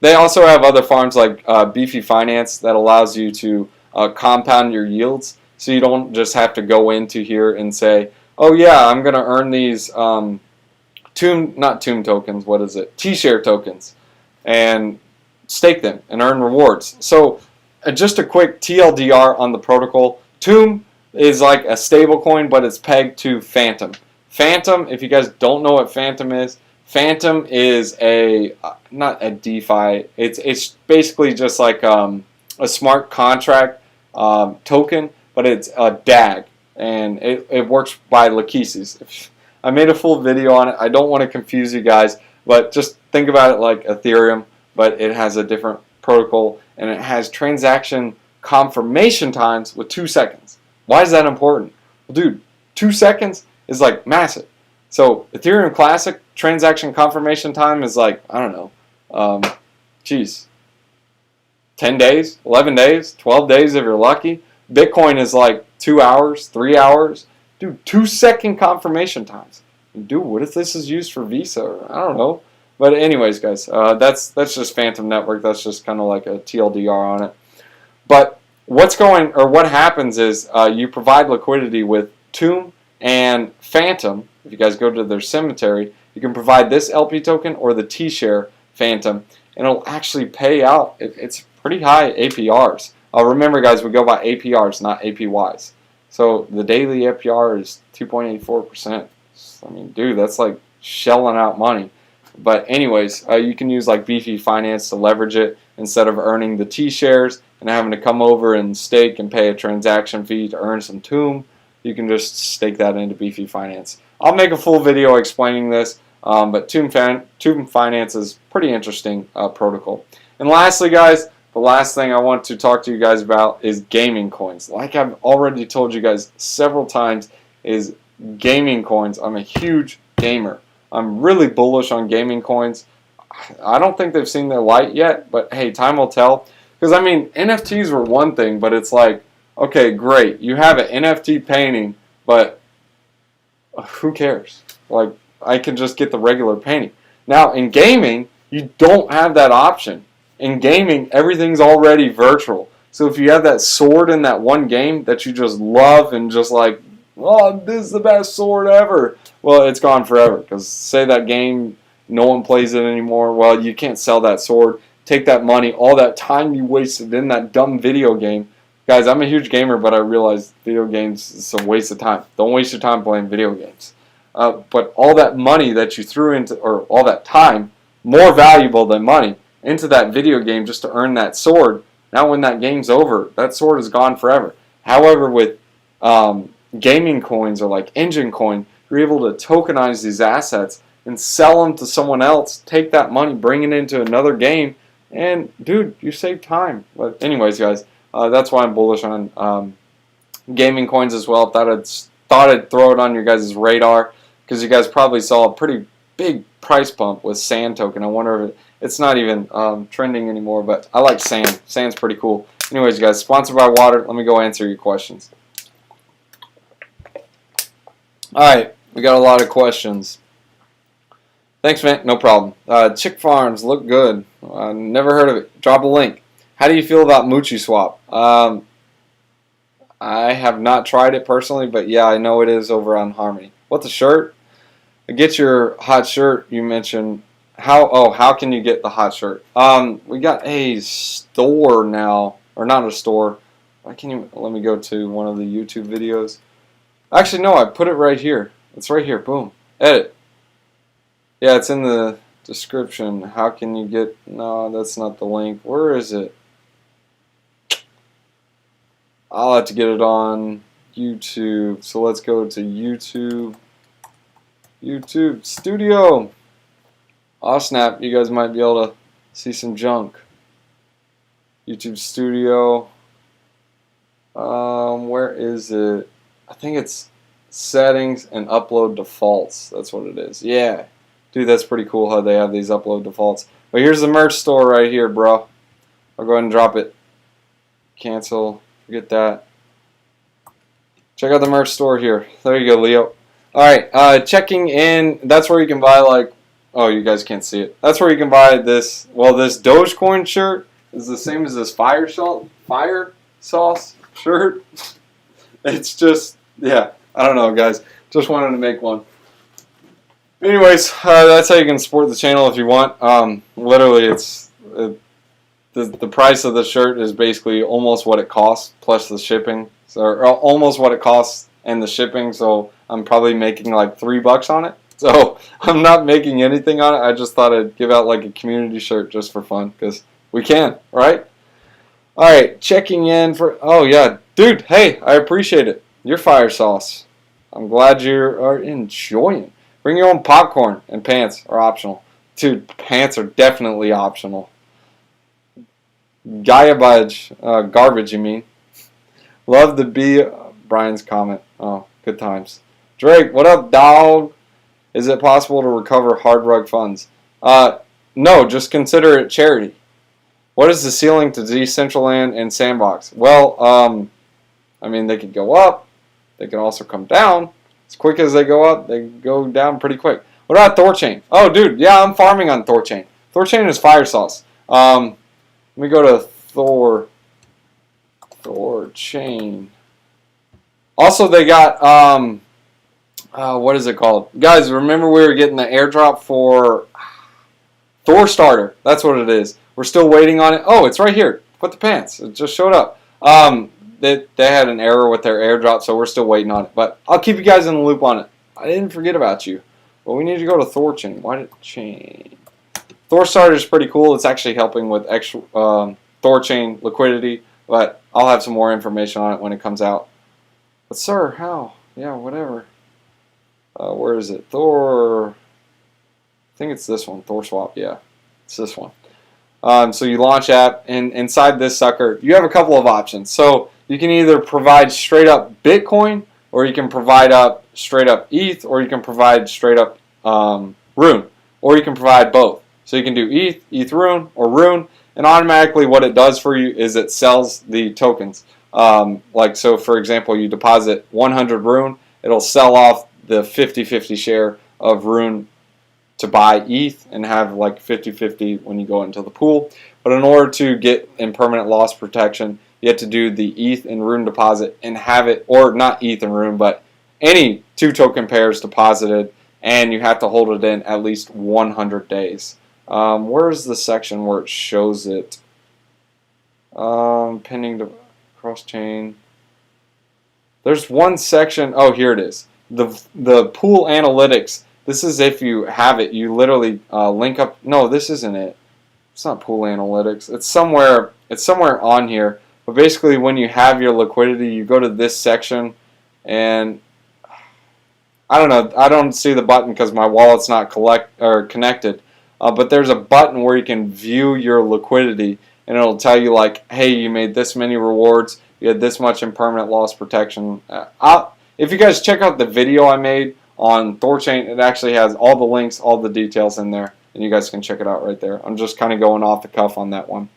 They also have other farms like Beefy Finance that allows you to compound your yields. So you don't just have to go into here and say, oh yeah, I'm going to earn these not Tomb tokens, what is it? T-share tokens, and stake them and earn rewards. So just a quick TLDR on the protocol. Tomb is like a stable coin, but it's pegged to Fantom. Fantom, if you guys don't know what Fantom is a not a DeFi. It's basically just like a smart contract token, but it's a DAG, and it works by Lachesis. I made a full video on it. I don't want to confuse you guys, But just think about it like Ethereum, but it has a different protocol, and it has transaction confirmation times with 2 seconds. Why is that important? Well, dude, 2 seconds is like massive. So Ethereum Classic transaction confirmation time is like, I don't know, 10 days, 11 days, 12 days if you're lucky. Bitcoin is like 2 hours, 3 hours. Dude, 2-second confirmation times. Dude, what if this is used for Visa? I don't know. But anyways, guys, that's just Fantom Network. That's just kind of like a TLDR on it. But what happens is you provide liquidity with Tomb and Fantom. If you guys go to their cemetery, you can provide this LP token or the T-share Fantom, and it'll actually pay out. It's pretty high APRs. Remember, guys, we go by APRs, not APYs. So the daily APR is 2.84%. I mean, dude, that's like shelling out money. But anyways, you can use like Beefy Finance to leverage it instead of earning the T-shares and having to come over and stake and pay a transaction fee to earn some Tomb. You can just stake that into Beefy Finance. I'll make a full video explaining this, but Tomb Finance is pretty interesting protocol. And lastly, guys, the last thing I want to talk to you guys about is gaming coins. Like I've already told you guys several times, is gaming coins. I'm a huge gamer. I'm really bullish on gaming coins. I don't think they've seen their light yet, but hey, time will tell. Because I mean, NFTs were one thing, but it's like, okay, great, you have an NFT painting, but who cares? Like, I can just get the regular painting. Now, in gaming, you don't have that option. In gaming, everything's already virtual. So if you have that sword in that one game that you just love and just like, oh, this is the best sword ever, well, it's gone forever. Because say that game, no one plays it anymore, well, you can't sell that sword. Take that money, all that time you wasted in that dumb video game. Guys, I'm a huge gamer, but I realize video games is a waste of time. Don't waste your time playing video games. But all that money that you threw into, or all that time, more valuable than money, into that video game just to earn that sword, now when that game's over, that sword is gone forever. However, with gaming coins or like engine coin, you're able to tokenize these assets and sell them to someone else, take that money, bring it into another game, and dude, you save time. But anyways, guys, that's why I'm bullish on gaming coins as well. Thought I'd throw it on your guys' radar because you guys probably saw a pretty big price bump with Sand token. I wonder if it's not even trending anymore, but I like Sand. Sand's pretty cool. Anyways, guys, sponsored by water. Let me go answer your questions. Alright, we got a lot of questions. Thanks, man. No problem. Chick Farms look good. Never heard of it. Drop a link. How do you feel about Moochie Swap? I have not tried it personally, but yeah, I know it is over on Harmony. What's a shirt? Get your hot shirt. You mentioned how can you get the hot shirt? We got a store now, or not a store. Why can't you? Let me go to one of the YouTube videos. Actually, no, I put it right here. It's right here. Boom. Edit. Yeah, it's in the description. How can you get? No, that's not the link. Where is it? I'll have to get it on YouTube. So let's go to YouTube. YouTube Studio. Oh snap, you guys might be able to see some junk. YouTube Studio. Where is it? I think it's settings and upload defaults. That's what it is. Yeah. Dude, that's pretty cool how they have these upload defaults. But here's the merch store right here, bro. I'll go ahead and drop it. Cancel. Forget that. Check out the merch store here. There you go, Leo. Alright, checking in. That's where you can buy, like, oh, you guys can't see it. That's where you can buy this. Well, this Dogecoin shirt is the same as this fire sauce shirt. It's just, yeah, I don't know, guys. Just wanted to make one. Anyways, that's how you can support the channel if you want. Literally, it's the price of the shirt is basically almost what it costs plus the shipping. So or almost what it costs and the shipping. So I'm probably making like $3 on it. So I'm not making anything on it. I just thought I'd give out like a community shirt just for fun because we can, right? All right, checking in for. Oh yeah, dude. Hey, I appreciate it. Your fire sauce. I'm glad you are enjoying. Bring your own popcorn and pants are optional. dude, pants are definitely optional. Garbage, garbage, you mean? Love to be Brian's comment. Oh, good times. Drake, what up, dog? Is it possible to recover hard rug funds? No, just consider it charity. What is the ceiling to Decentraland and Sandbox? Well, I mean, they could go up. They can also come down. As quick as they go up, they go down pretty quick. What about Thorchain? Oh, dude, yeah, I'm farming on Thorchain. Thorchain is fire sauce. Let me go to Thorchain. Also, they got, what is it called? Guys, remember we were getting the airdrop for Thor Starter. That's what it is. We're still waiting on it. Oh, it's right here. Put the pants. It just showed up. They had an error with their airdrop, so we're still waiting on it. But I'll keep you guys in the loop on it. I didn't forget about you. But we need to go to Thorchain. Why did it change? Thor Starter is pretty cool. It's actually helping with extra Thorchain liquidity. But I'll have some more information on it when it comes out. But sir, how? Yeah, whatever. Where is it? Thor. I think it's this one. Thor Swap. Yeah, it's this one. So you launch app, and inside this sucker, you have a couple of options. So you can either provide straight up Bitcoin, or you can provide up straight up ETH, or you can provide straight up Rune, or you can provide both. So you can do ETH Rune, or Rune, and automatically what it does for you is it sells the tokens. Like, so for example, you deposit 100 Rune, it'll sell off the 50-50 share of Rune to buy ETH and have like 50-50 when you go into the pool. But in order to get impermanent loss protection, you have to do the ETH and Rune deposit and have it, or not ETH and Rune, but any 2 token pairs deposited, and you have to hold it in at least 100 days. Where's the section where it shows it? Pending to cross chain. There's one section. Oh, here it is. The pool analytics. This is if you have it. You literally link up. No, this isn't it. It's not pool analytics. It's somewhere. It's somewhere on here. But basically, when you have your liquidity, you go to this section, and I don't know. I don't see the button because my wallet's not connected. But there's a button where you can view your liquidity, and it'll tell you like, hey, you made this many rewards. You had this much impermanent loss protection. If you guys check out the video I made on Thorchain, it actually has all the links, all the details in there, and you guys can check it out right there. I'm just kind of going off the cuff on that one.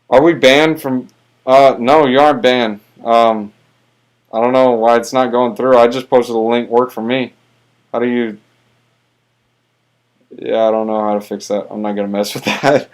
Are we banned from... no, you aren't banned. I don't know why it's not going through. I just posted a link. Work for me. How do you... Yeah, I don't know how to fix that. I'm not going to mess with that.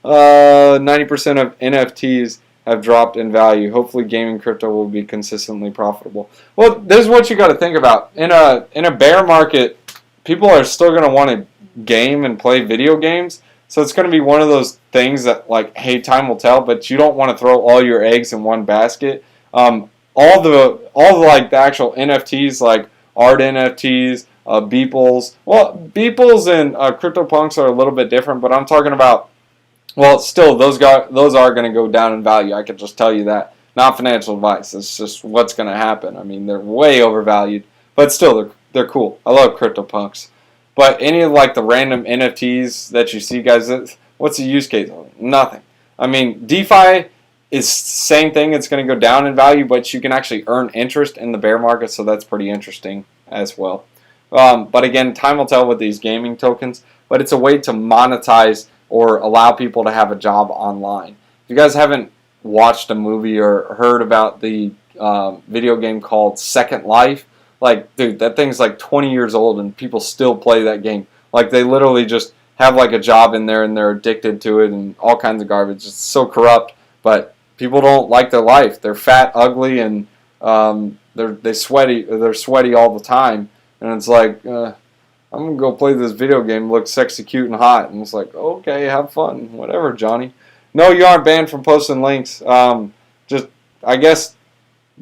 90% of NFTs have dropped in value. Hopefully gaming crypto will be consistently profitable. Well, this is what you got to think about. In a bear market, people are still going to want to game and play video games. So it's going to be one of those things that, like, hey, time will tell, but you don't want to throw all your eggs in one basket. All the like the actual NFTs, like art NFTs, Beeples. Well, Beeples and CryptoPunks are a little bit different, but I'm talking about, well, still, those are going to go down in value. I can just tell you that. Not financial advice. It's just what's going to happen. I mean, they're way overvalued, but still, they're cool. I love CryptoPunks. But any of like the random NFTs that you see, guys, what's the use case? Nothing. I mean, DeFi is same thing. It's going to go down in value, but you can actually earn interest in the bear market, so that's pretty interesting as well. But again, time will tell with these gaming tokens, but it's a way to monetize or allow people to have a job online. If you guys haven't watched a movie or heard about the video game called Second Life, like, dude, that thing's like 20 years old and people still play that game. Like, they literally just have like a job in there and they're addicted to it and all kinds of garbage. It's so corrupt, but people don't like their life. They're fat, ugly, and they're sweaty all the time. And it's like, I'm going to go play this video game, look sexy, cute, and hot. And it's like, okay, have fun. Whatever, Johnny. No, you aren't banned from posting links. Just, I guess,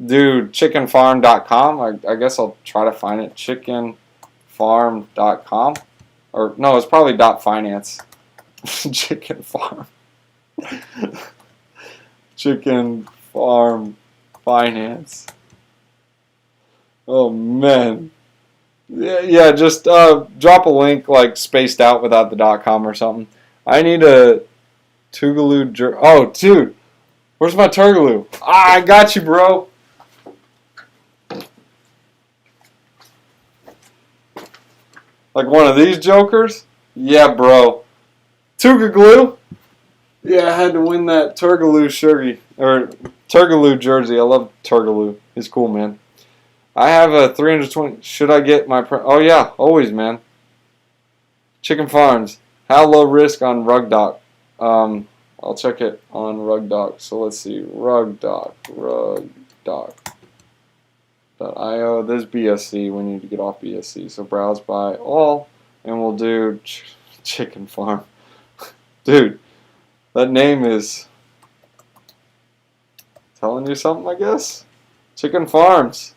do chickenfarm.com. I guess I'll try to find it. Chickenfarm.com. Or, no, it's probably .finance. Chicken Farm. Chicken Farm Finance. Oh, man. Yeah, just drop a link like spaced out without the .com or something. I need a Tougaloo oh, dude, where's my Turgaloo? Ah, I got you, bro. Like one of these jokers? Yeah, bro. Tougaloo? Yeah, I had to win that Turgaloo Turgaloo jersey. I love Turgaloo. He's cool, man. I have a 320. Should I get my... Oh, yeah. Always, man. Chicken Farms. How low risk on RugDoc? I'll check it on RugDoc. So let's see. RugDoc. RugDoc.io. There's BSC. We need to get off BSC. So browse by all. And we'll do Chicken Farm. Dude, that name is telling you something, I guess. Chicken Farms.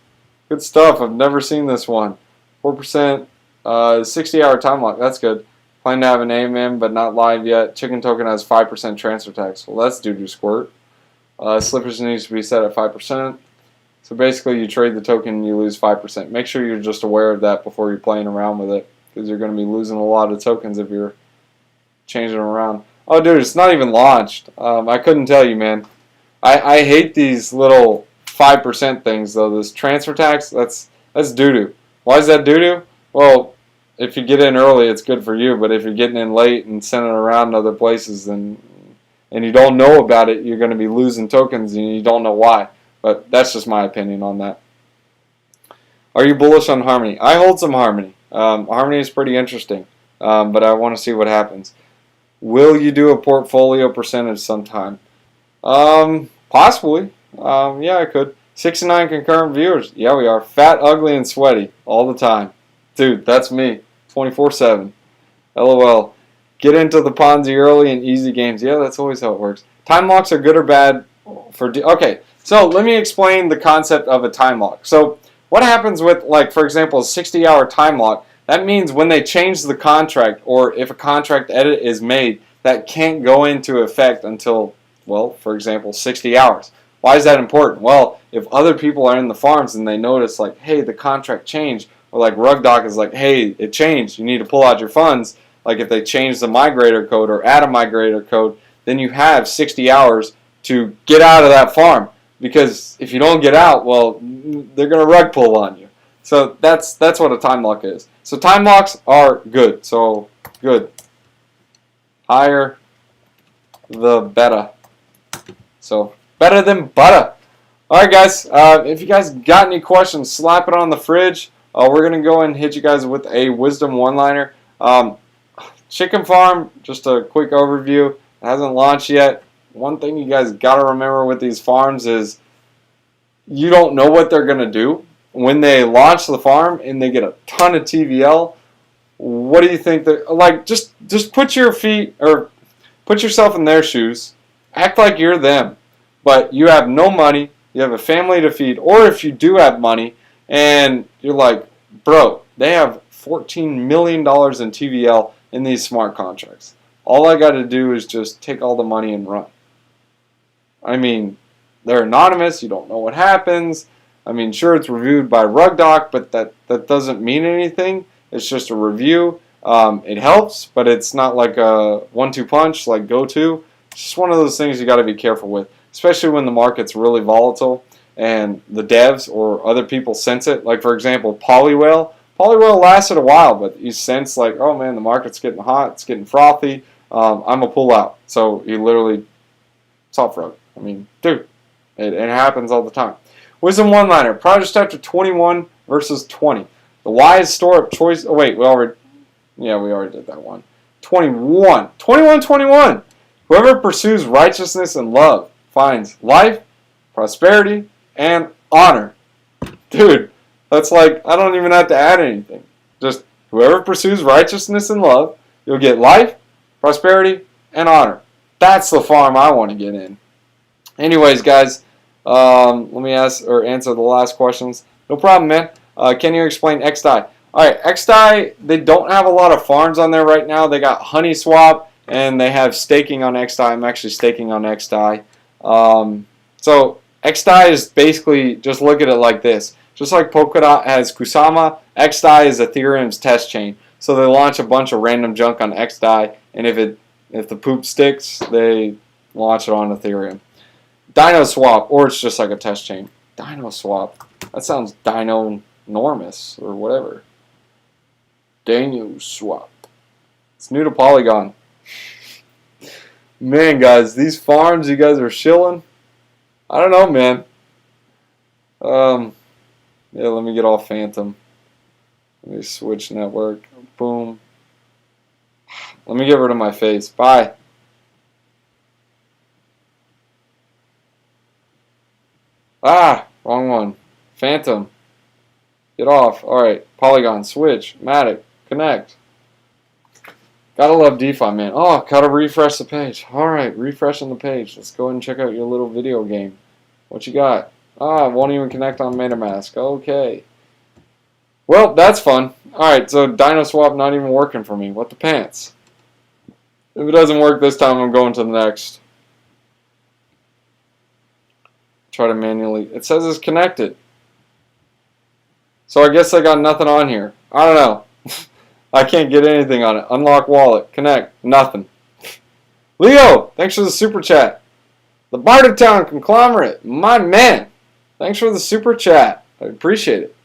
Good stuff. I've never seen this one. 4%, 60-hour time lock. That's good. Plan to have an AMM, but not live yet. Chicken token has 5% transfer tax. Well, that's doo-doo squirt. Slippage needs to be set at 5%. So basically, you trade the token and you lose 5%. Make sure you're just aware of that before you're playing around with it, because you're going to be losing a lot of tokens if you're changing them around. Oh, dude, it's not even launched. I couldn't tell you, man. I hate these little 5% things, though. This transfer tax, that's doo-doo. Why is that doo-doo? Well, if you get in early, it's good for you. But if you're getting in late and sending it around other places and you don't know about it, you're going to be losing tokens and you don't know why. But that's just my opinion on that. Are you bullish on Harmony? I hold some Harmony. Harmony is pretty interesting, but I want to see what happens. Will you do a portfolio percentage sometime? Possibly. Yeah, I could. 69 concurrent viewers. Yeah, we are. Fat, ugly, and sweaty all the time. Dude, that's me. 24/7. LOL. Get into the Ponzi early and easy games. Yeah, that's always how it works. Time locks are good or bad for... Okay, so let me explain the concept of a time lock. So what happens with, like, for example, a 60-hour time lock? That means when they change the contract, or if a contract edit is made, that can't go into effect until, well, for example, 60 hours. Why is that important? Well, if other people are in the farms and they notice, like, hey, the contract changed, or like RugDoc is like, hey, it changed, you need to pull out your funds, like if they change the migrator code or add a migrator code, then you have 60 hours to get out of that farm. Because if you don't get out, well, they're going to rug pull on you. So that's what a time lock is. So time locks are good. So good. Higher the better. So better than butter. Alright guys, if you guys got any questions, slap it on the fridge. We're going to go and hit you guys with a wisdom one-liner. Chicken Farm, just a quick overview. It hasn't launched yet. One thing you guys got to remember with these farms is you don't know what they're going to do. When they launch the farm and they get a ton of TVL, what do you think that, like, just put your feet, or put yourself in their shoes. Act like you're them. But you have no money, you have a family to feed, or if you do have money and you're like, bro, they have $14 million in TVL in these smart contracts. All I got to do is just take all the money and run. I mean, they're anonymous, you don't know what happens. I mean, sure, it's reviewed by RugDoc, but that doesn't mean anything. It's just a review. It helps, but it's not like a 1-2 punch like GoTo. It's just one of those things you got to be careful with, especially when the market's really volatile and the devs or other people sense it. Like, for example, Polywhale. Polywhale lasted a while, but you sense like, oh man, the market's getting hot, it's getting frothy. I'm going to pull out. So he literally soft rug. I mean, dude, it happens all the time. Wisdom one-liner. Project after 21 versus 20. The wise store of choice. Oh, wait, we already did that one. 21. 21. Whoever pursues righteousness and love finds life, prosperity, and honor. Dude, that's like, I don't even have to add anything. Just whoever pursues righteousness and love, you'll get life, prosperity, and honor. That's the farm I want to get in. Anyways, guys, let me answer the last questions. No problem, man. Can you explain XDAI? Alright, XDAI, they don't have a lot of farms on there right now. They got HoneySwap, and they have staking on XDAI. I'm actually staking on XDAI. So XDAI is basically, just look at it like this. Just like Polkadot has Kusama, XDAI is Ethereum's test chain. So they launch a bunch of random junk on XDAI, and if the poop sticks, they launch it on Ethereum. Dino Swap, or it's just like a test chain. Dino Swap. That sounds dino-normous or whatever. Dino Swap. It's new to Polygon. Man, guys, these farms you guys are shilling. I don't know, man. Yeah, let me get off Fantom. Let me switch network. Boom. Let me get rid of my face. Bye. Ah, wrong one. Fantom. Get off. Alright. Polygon. Switch. Matic. Connect. Gotta love DeFi, man. Oh, gotta refresh the page. Alright, refreshing the page. Let's go and check out your little video game. What you got? Ah, it won't even connect on MetaMask. Okay. Well, that's fun. Alright, so Dino Swap not even working for me. What the pants? If it doesn't work this time, I'm going to the next. Try to manually. It says it's connected. So I guess I got nothing on here. I don't know. I can't get anything on it. Unlock wallet. Connect. Nothing. Leo, thanks for the super chat. The Bartertown Conglomerate. My man. Thanks for the super chat. I appreciate it.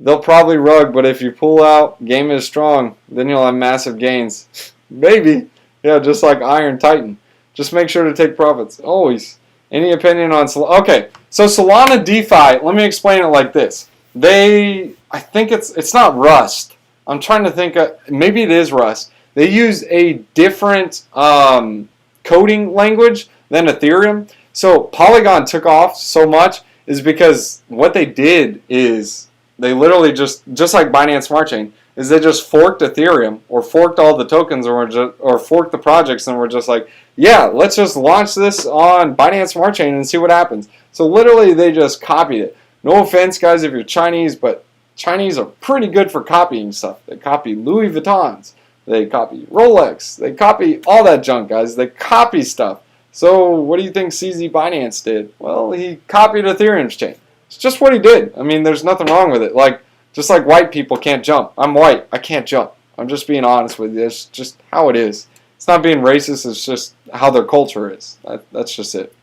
They'll probably rug, but if you pull out, game is strong, then you'll have massive gains. Maybe. Yeah, just like Iron Titan. Just make sure to take profits. Always. Any opinion on Solana? Okay, so Solana DeFi, let me explain it like this. I think it's not Rust. I'm trying to think, maybe it is Rust. They use a different coding language than Ethereum. So Polygon took off so much is because what they did is they literally just like Binance Smart Chain, is they just forked Ethereum or forked all the tokens or forked the projects and we're just like, yeah, let's just launch this on Binance Smart Chain and see what happens. So literally they just copied it. No offense, guys, if you're Chinese, but Chinese are pretty good for copying stuff. They copy Louis Vuittons. They copy Rolex. They copy all that junk, guys. They copy stuff. So what do you think CZ Binance did? Well, he copied Ethereum's chain. It's just what he did. I mean, there's nothing wrong with it. Like, just like white people can't jump. I'm white. I can't jump. I'm just being honest with you. It's just how it is. It's not being racist. It's just how their culture is. That's just it.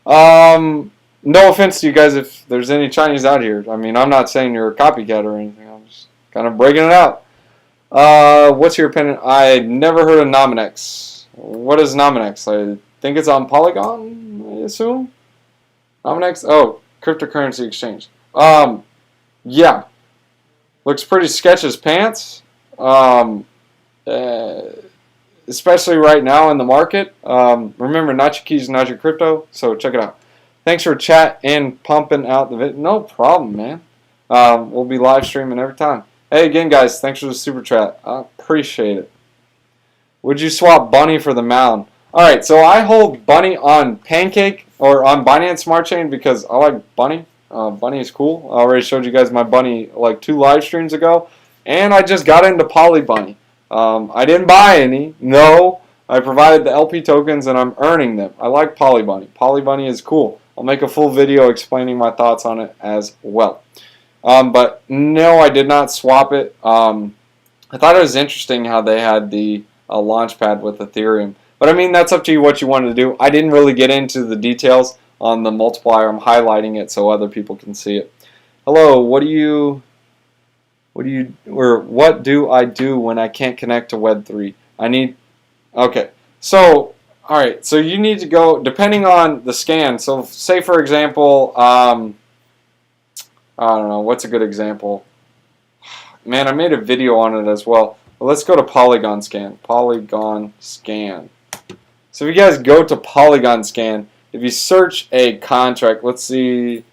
No offense to you guys if there's any Chinese out here. I mean, I'm not saying you're a copycat or anything. I'm just kind of breaking it out. What's your opinion? I never heard of Nominex. What is Nominex? I think it's on Polygon, I assume? Nominex? Oh, cryptocurrency exchange. Yeah. Looks pretty sketch as pants. Especially right now in the market. Remember, not your keys, not your crypto. So check it out. Thanks for chat and pumping out the video. No problem, man. We'll be live streaming every time. Hey, again, guys, thanks for the super chat. I appreciate it. Would you swap Bunny for the Mound? All right, so I hold Bunny on Pancake or on Binance Smart Chain because I like Bunny. Bunny is cool. I already showed you guys my Bunny like 2 live streams ago. And I just got into Poly Bunny. I didn't buy any. No. I provided the LP tokens and I'm earning them. I like Poly Bunny. Poly Bunny is cool. I'll make a full video explaining my thoughts on it as well. But no, I did not swap it. I thought it was interesting how they had the launchpad with Ethereum. But I mean, that's up to you what you want to do. I didn't really get into the details on the multiplier. I'm highlighting it so other people can see it. Hello, what do I do when I can't connect to Web3? Okay, so, alright, so you need to go, depending on the scan, so say for example, I don't know, what's a good example? Man, I made a video on it as well. But let's go to Polygon Scan. Polygon Scan. So if you guys go to Polygon Scan, if you search a contract, let's see,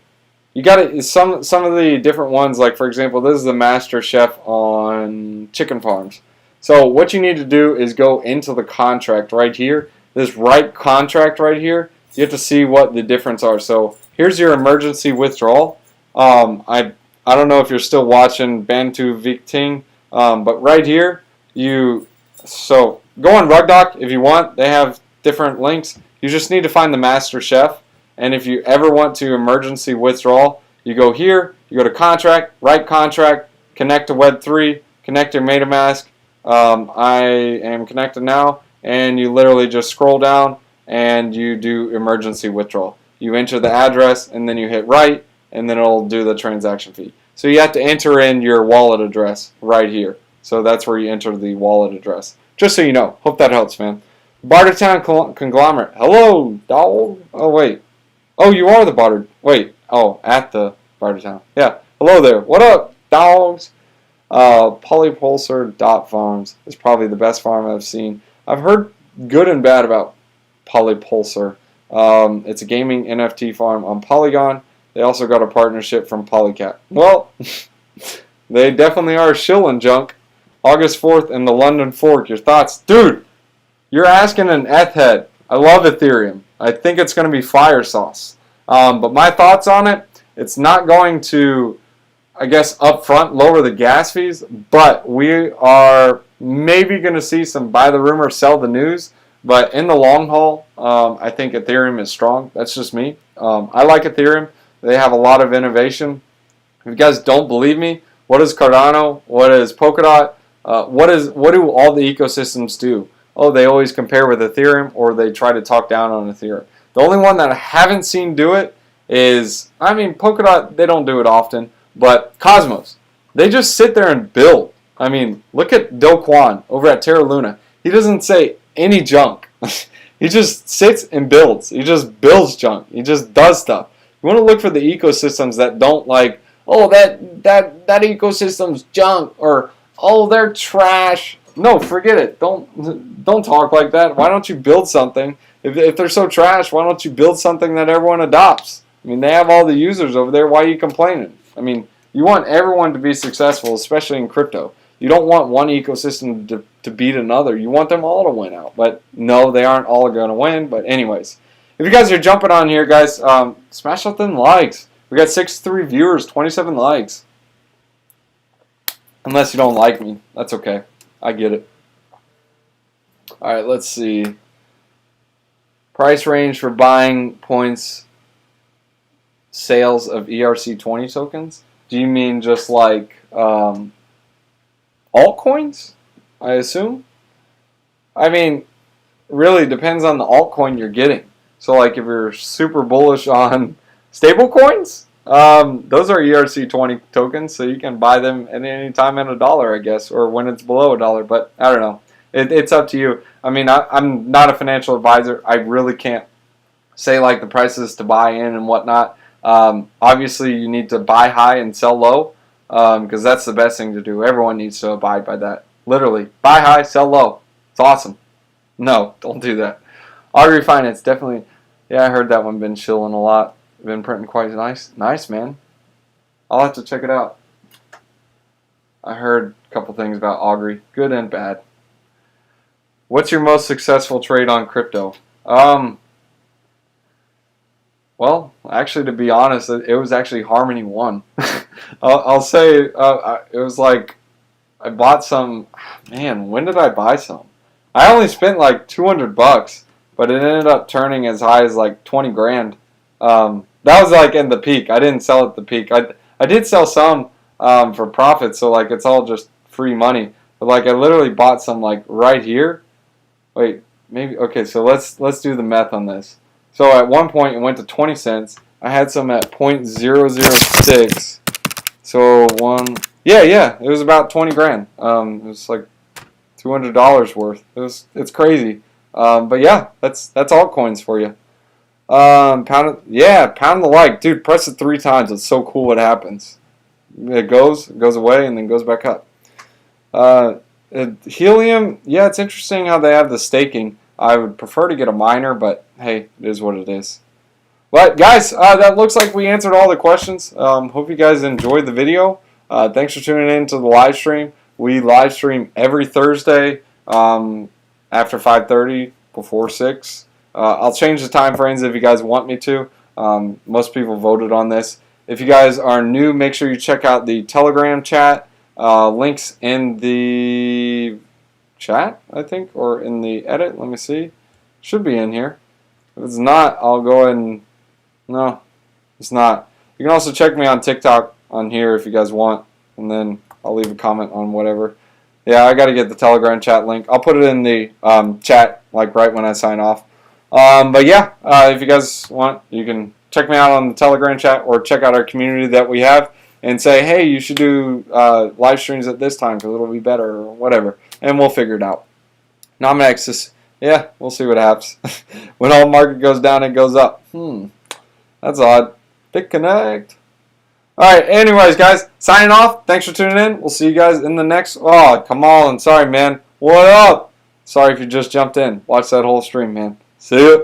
you got it. Some of the different ones, like for example, this is the Master Chef on chicken farms. So what you need to do is go into the contract right here. This right contract right here. You have to see what the difference are. So here's your emergency withdrawal. I don't know if you're still watching Bantu Victing, but right here so go on RugDoc if you want. They have different links. You just need to find the Master Chef, and if you ever want to emergency withdrawal, You go here, you go to contract, write contract, connect to Web3, connect your MetaMask. I am connected now, and you literally just scroll down and you do emergency withdrawal. You enter the address and then you hit write, and then it'll do the transaction fee. So you have to enter in your wallet address right here. So that's where you enter the wallet address. Just so you know. Hope that helps, man. Bartertown Conglomerate. Hello, dog. Oh, wait. Oh, you are the Barter. Wait. Oh, at the Bartertown. Yeah. Hello there. What up, dogs? Polypulsar.farms is probably the best farm I've seen. I've heard good and bad about Polypulsar. It's a gaming NFT farm on Polygon. They also got a partnership from Polycat. Well, they definitely are shilling junk. August 4th in the London Fork. Your thoughts? Dude, you're asking an ETH head. I love Ethereum. I think it's going to be fire sauce. But my thoughts on it, it's not going to, I guess, up front lower the gas fees, but we are maybe going to see some buy the rumor, sell the news. But in the long haul, I think Ethereum is strong. That's just me. I like Ethereum. They have a lot of innovation. If you guys don't believe me, what is Cardano? What is Polkadot? What do all the ecosystems do? Oh, they always compare with Ethereum, or they try to talk down on Ethereum. The only one that I haven't seen do it is, I mean, Polkadot, they don't do it often, but Cosmos. They just sit there and build. I mean, look at Do Kwon over at Terra Luna. He doesn't say any junk. He just sits and builds. He just builds junk. He just does stuff. You want to look for the ecosystems that don't like, oh, that ecosystem's junk, or oh, they're trash. No, forget it. Don't talk like that. Why don't you build something? If they're so trash, why don't you build something that everyone adopts? I mean, they have all the users over there. Why are you complaining? I mean, you want everyone to be successful, especially in crypto. You don't want one ecosystem to beat another. You want them all to win out. But no, they aren't all going to win. But anyways, if you guys are jumping on here, guys, smash out them likes. We got 63 viewers, 27 likes. Unless you don't like me. That's okay. I get it. All right, let's see. Price range for buying points sales of ERC20 tokens. Do you mean just like altcoins, I assume? I mean, really depends on the altcoin you're getting. So like if you're super bullish on stable coins, those are ERC20 tokens, so you can buy them at any time at $1, I guess, or when it's below $1, but I don't know. It's up to you. I mean, I'm not a financial advisor. I really can't say like the prices to buy in and whatnot. Obviously, you need to buy high and sell low, because that's the best thing to do. Everyone needs to abide by that. Literally, buy high, sell low. It's awesome. No, don't do that. Augury Finance, definitely. Yeah, I heard that one been chilling a lot. Been printing quite nice. Nice, man. I'll have to check it out. I heard a couple things about Augury, good and bad. What's your most successful trade on crypto? Well, actually, to be honest, it was actually Harmony 1. I'll say it was like I bought some. Man, when did I buy some? I only spent like $200, but it ended up turning as high as like 20 grand. That was like in the peak. I didn't sell at the peak. I did sell some for profit, so like it's all just free money. But like I literally bought some like right here. Wait, maybe okay. So let's do the math on this. So at one point it went to 20 cents. I had some at 0.006. So yeah, it was about 20 grand. It was like $200 worth. It's crazy. But yeah, that's altcoins for you. Pound the like, dude. Press it 3 times. It's so cool what happens. It goes away and then goes back up. Helium, yeah, it's interesting how they have the staking. I would prefer to get a miner, but hey, it is what it is. But guys, that looks like we answered all the questions. Hope you guys enjoyed the video. Thanks for tuning in to the live stream. We live stream every Thursday after 5:30, before 6. I'll change the time frames if you guys want me to. Most people voted on this. If you guys are new, make sure you check out the Telegram chat. Links in the chat, I think, or in the edit. Let me see. Should be in here. If it's not, I'll go and... No, it's not. You can also check me on TikTok on here if you guys want, and then I'll leave a comment on whatever. Yeah, I got to get the Telegram chat link. I'll put it in the chat like right when I sign off. But yeah, if you guys want, you can check me out on the Telegram chat or check out our community that we have and say, hey, you should do live streams at this time because it'll be better or whatever, and we'll figure it out. Nominexus, yeah, we'll see what happens. When all market goes down, it goes up. That's odd. BitConnect. Alright, anyways, guys, signing off. Thanks for tuning in. We'll see you guys in the next... Oh, come on. Sorry, man. What up? Sorry if you just jumped in. Watch that whole stream, man. See ya.